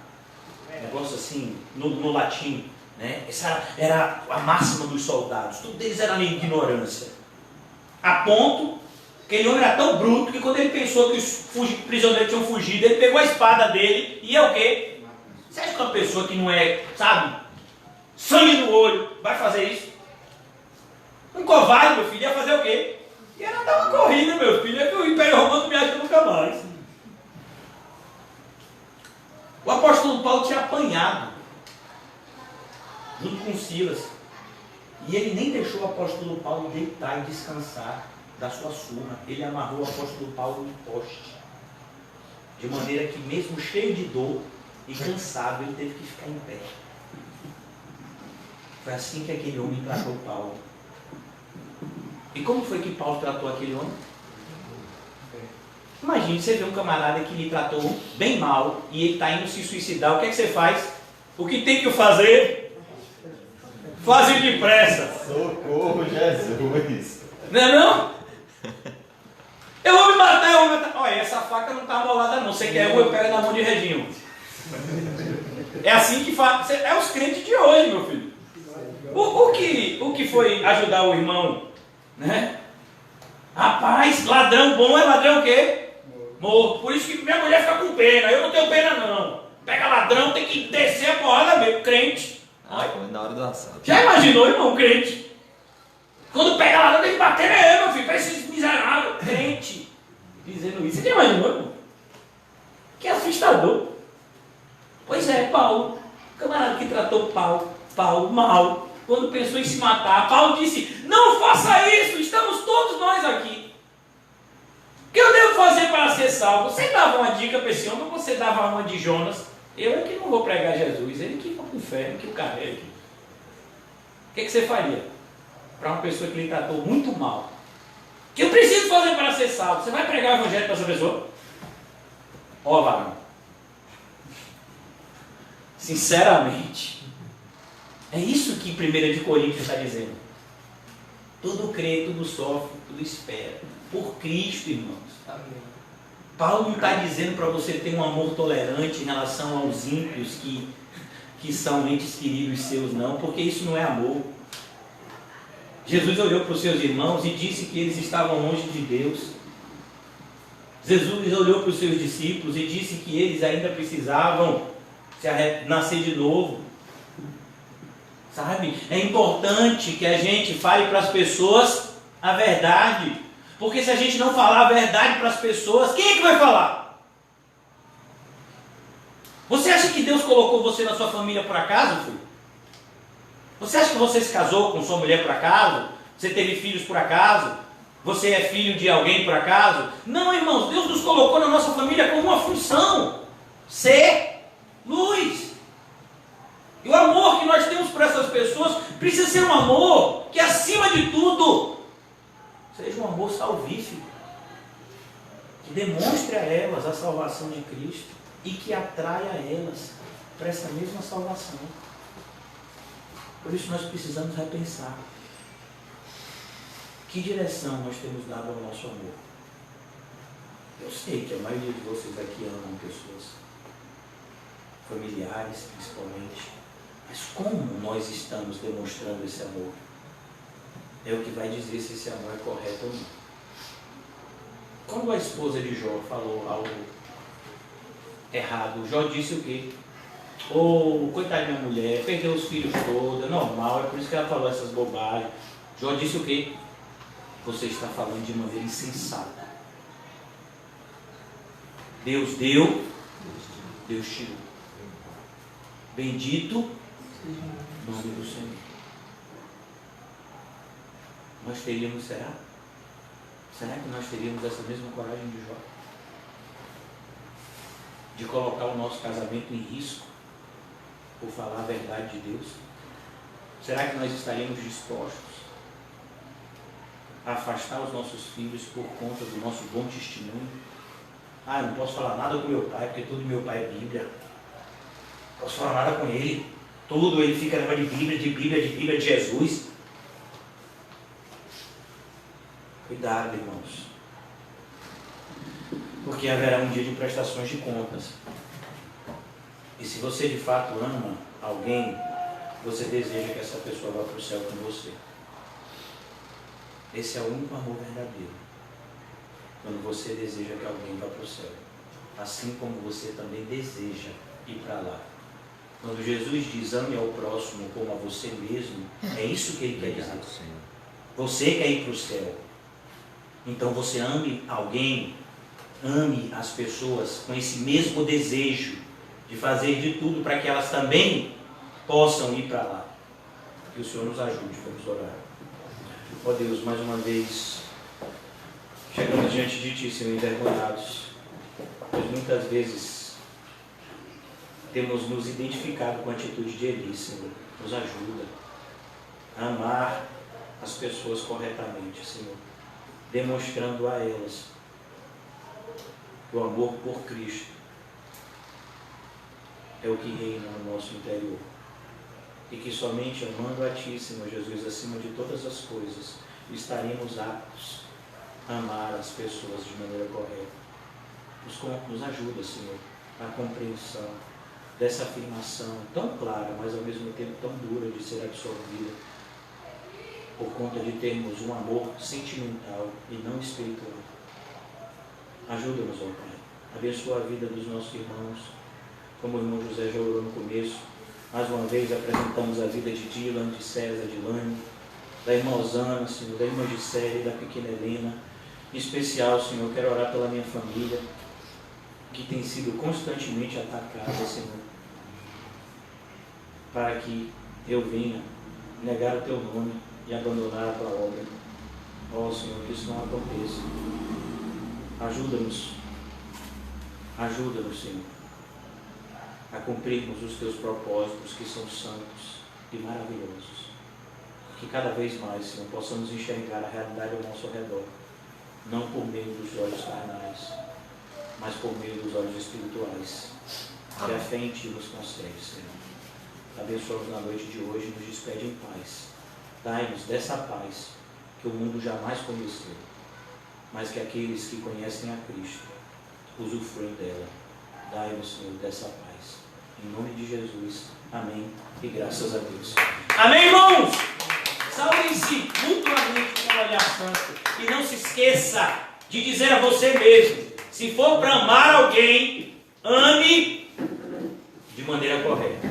negócio assim, no latim, né? Essa era a máxima dos soldados. Tudo deles era meio ignorância. A ponto que aquele homem era tão bruto que quando ele pensou que os prisioneiros tinham fugido, ele pegou a espada dele e é o quê? Você acha que uma pessoa que não é, sabe, sangue no olho, vai fazer isso? Um covarde, meu filho, ia fazer o quê? Ia dar uma corrida, meu filho, é que o Império Romano me acha nunca mais. O apóstolo Paulo tinha apanhado junto com Silas. E ele nem deixou o apóstolo Paulo deitar e descansar da sua surra. Ele amarrou o apóstolo Paulo no poste. De maneira que mesmo cheio de dor e cansado, ele teve que ficar em pé. Foi assim que aquele homem tratou Paulo. E como foi que Paulo tratou aquele homem? Imagine, você vê um camarada que lhe tratou bem mal e ele está indo se suicidar. O que é que você faz? O que tem que fazer? Faze depressa. Socorro, Jesus. Não é não? Eu vou me matar, eu vou me matar. Olha, essa faca não está amolada não. Você quer eu pego na mão de Reginho. É assim que faz. É os crentes de hoje, meu filho. O que foi ajudar o irmão? Né? Rapaz, ladrão bom é ladrão o quê? Morto. Por isso que minha mulher fica com pena. Eu não tenho pena não. Pega ladrão, tem que descer a porrada mesmo. Crente. Foi na hora do assalto. Já imaginou, irmão, crente? Quando pega ladrão tem que bater nele, meu filho. Parece esse miserável. Crente. Dizendo isso. Você já imaginou, irmão? Que assustador. Pois é, Paulo. O camarada que tratou Paulo mal. Quando pensou em se matar, Paulo disse: não faça isso, estamos todos nós aqui. O que eu devo fazer para ser salvo? Você dava uma dica para esse homem, ou você dava uma de Jonas? Eu é que não vou pregar Jesus, ele que vai com fé, ele que o carrega. O que você faria para uma pessoa que lhe tratou muito mal? O que eu preciso fazer para ser salvo? Você vai pregar o evangelho para essa pessoa? Ó, varão. Sinceramente, é isso que 1 Coríntios está dizendo. Tudo crê, tudo sofre, tudo espera. Por Cristo, irmãos. Amém. Paulo não está dizendo para você ter um amor tolerante em relação aos ímpios que são entes queridos seus, não. Porque isso não é amor. Jesus olhou para os seus irmãos e disse que eles estavam longe de Deus. Jesus olhou para os seus discípulos e disse que eles ainda precisavam nascer de novo. Sabe? É importante que a gente fale para as pessoas a verdade. Porque se a gente não falar a verdade para as pessoas, quem é que vai falar? Você acha que Deus colocou você na sua família por acaso, filho? Você acha que você se casou com sua mulher por acaso? Você teve filhos por acaso? Você é filho de alguém por acaso? Não, irmãos, Deus nos colocou na nossa família com uma função: ser luz. E o amor que nós temos por essas pessoas precisa ser um amor que, acima de tudo, seja um amor salvífico, que demonstre a elas a salvação de Cristo e que atraia a elas. para essa mesma salvação. Por isso nós precisamos repensar. Que direção nós temos dado ao nosso amor? Eu sei que a maioria de vocês aqui amam pessoas, familiares principalmente, mas como nós estamos demonstrando esse amor? É o que vai dizer se esse amor é correto ou não. Quando a esposa de Jó falou algo errado, Jó disse o quê? Coitada da minha mulher, perdeu os filhos todos, é normal, é por isso que ela falou essas bobagens. Jó disse o quê? Você está falando de maneira insensata. Deus deu, Deus tirou. Bendito o nome do Senhor. Nós teríamos, será? Será que nós teríamos essa mesma coragem de Jó? De colocar o nosso casamento em risco por falar a verdade de Deus? Será que nós estaríamos dispostos a afastar os nossos filhos por conta do nosso bom testemunho? Eu não posso falar nada com meu pai, porque tudo meu pai é Bíblia. Não posso falar nada com ele. Tudo ele fica levando de Bíblia, de Jesus. Cuidado, irmãos. Porque haverá um dia de prestações de contas. E se você de fato ama alguém, você deseja que essa pessoa vá para o céu com você. Esse é o único amor verdadeiro. Quando você deseja que alguém vá para o céu. Assim como você também deseja ir para lá. Quando Jesus diz ame ao próximo como a você mesmo, é isso que ele quer dizer. Você quer ir para o céu. Então você ame alguém, ame as pessoas com esse mesmo desejo de fazer de tudo para que elas também possam ir para lá. Que o Senhor nos ajude, vamos orar. Ó Deus, mais uma vez, chegamos diante de Ti, Senhor, envergonhados, pois muitas vezes temos nos identificado com a atitude de Eli, Senhor. Nos ajuda a amar as pessoas corretamente, Senhor, demonstrando a elas que o amor por Cristo é o que reina no nosso interior. E que somente amando a Ti, Senhor Jesus, acima de todas as coisas, estaremos aptos a amar as pessoas de maneira correta. Nos ajuda, Senhor, na compreensão dessa afirmação tão clara, mas ao mesmo tempo tão dura de ser absorvida, por conta de termos um amor sentimental e não espiritual. Ajuda-nos, ó Pai. Abençoa a vida dos nossos irmãos, como o irmão José já orou no começo. Mais uma vez apresentamos a vida de Dylan, de César, de Lane, da irmã Osana, Senhor, da irmã Gisele, da pequena Helena. Em especial, Senhor, eu quero orar pela minha família, que tem sido constantemente atacada, Senhor, para que eu venha negar o Teu nome e abandonar a Tua obra. Ó Senhor, que isso não aconteça. Ajuda-nos, Senhor, a cumprirmos os Teus propósitos, que são santos e maravilhosos. Que cada vez mais, Senhor, possamos enxergar a realidade ao nosso redor, não por meio dos olhos carnais, mas por meio dos olhos espirituais. Que a fé em Ti nos concede, Senhor. Abençoa-nos na noite de hoje e nos despede em paz. Dai-nos dessa paz que o mundo jamais conheceu, mas que aqueles que conhecem a Cristo usufruem dela. Dai-nos, Senhor, dessa paz. Em nome de Jesus. Amém. E graças a Deus. Amém, irmãos? Salve-se mutuamente com o olhar santo. E não se esqueça de dizer a você mesmo: se for para amar alguém, ame de maneira correta.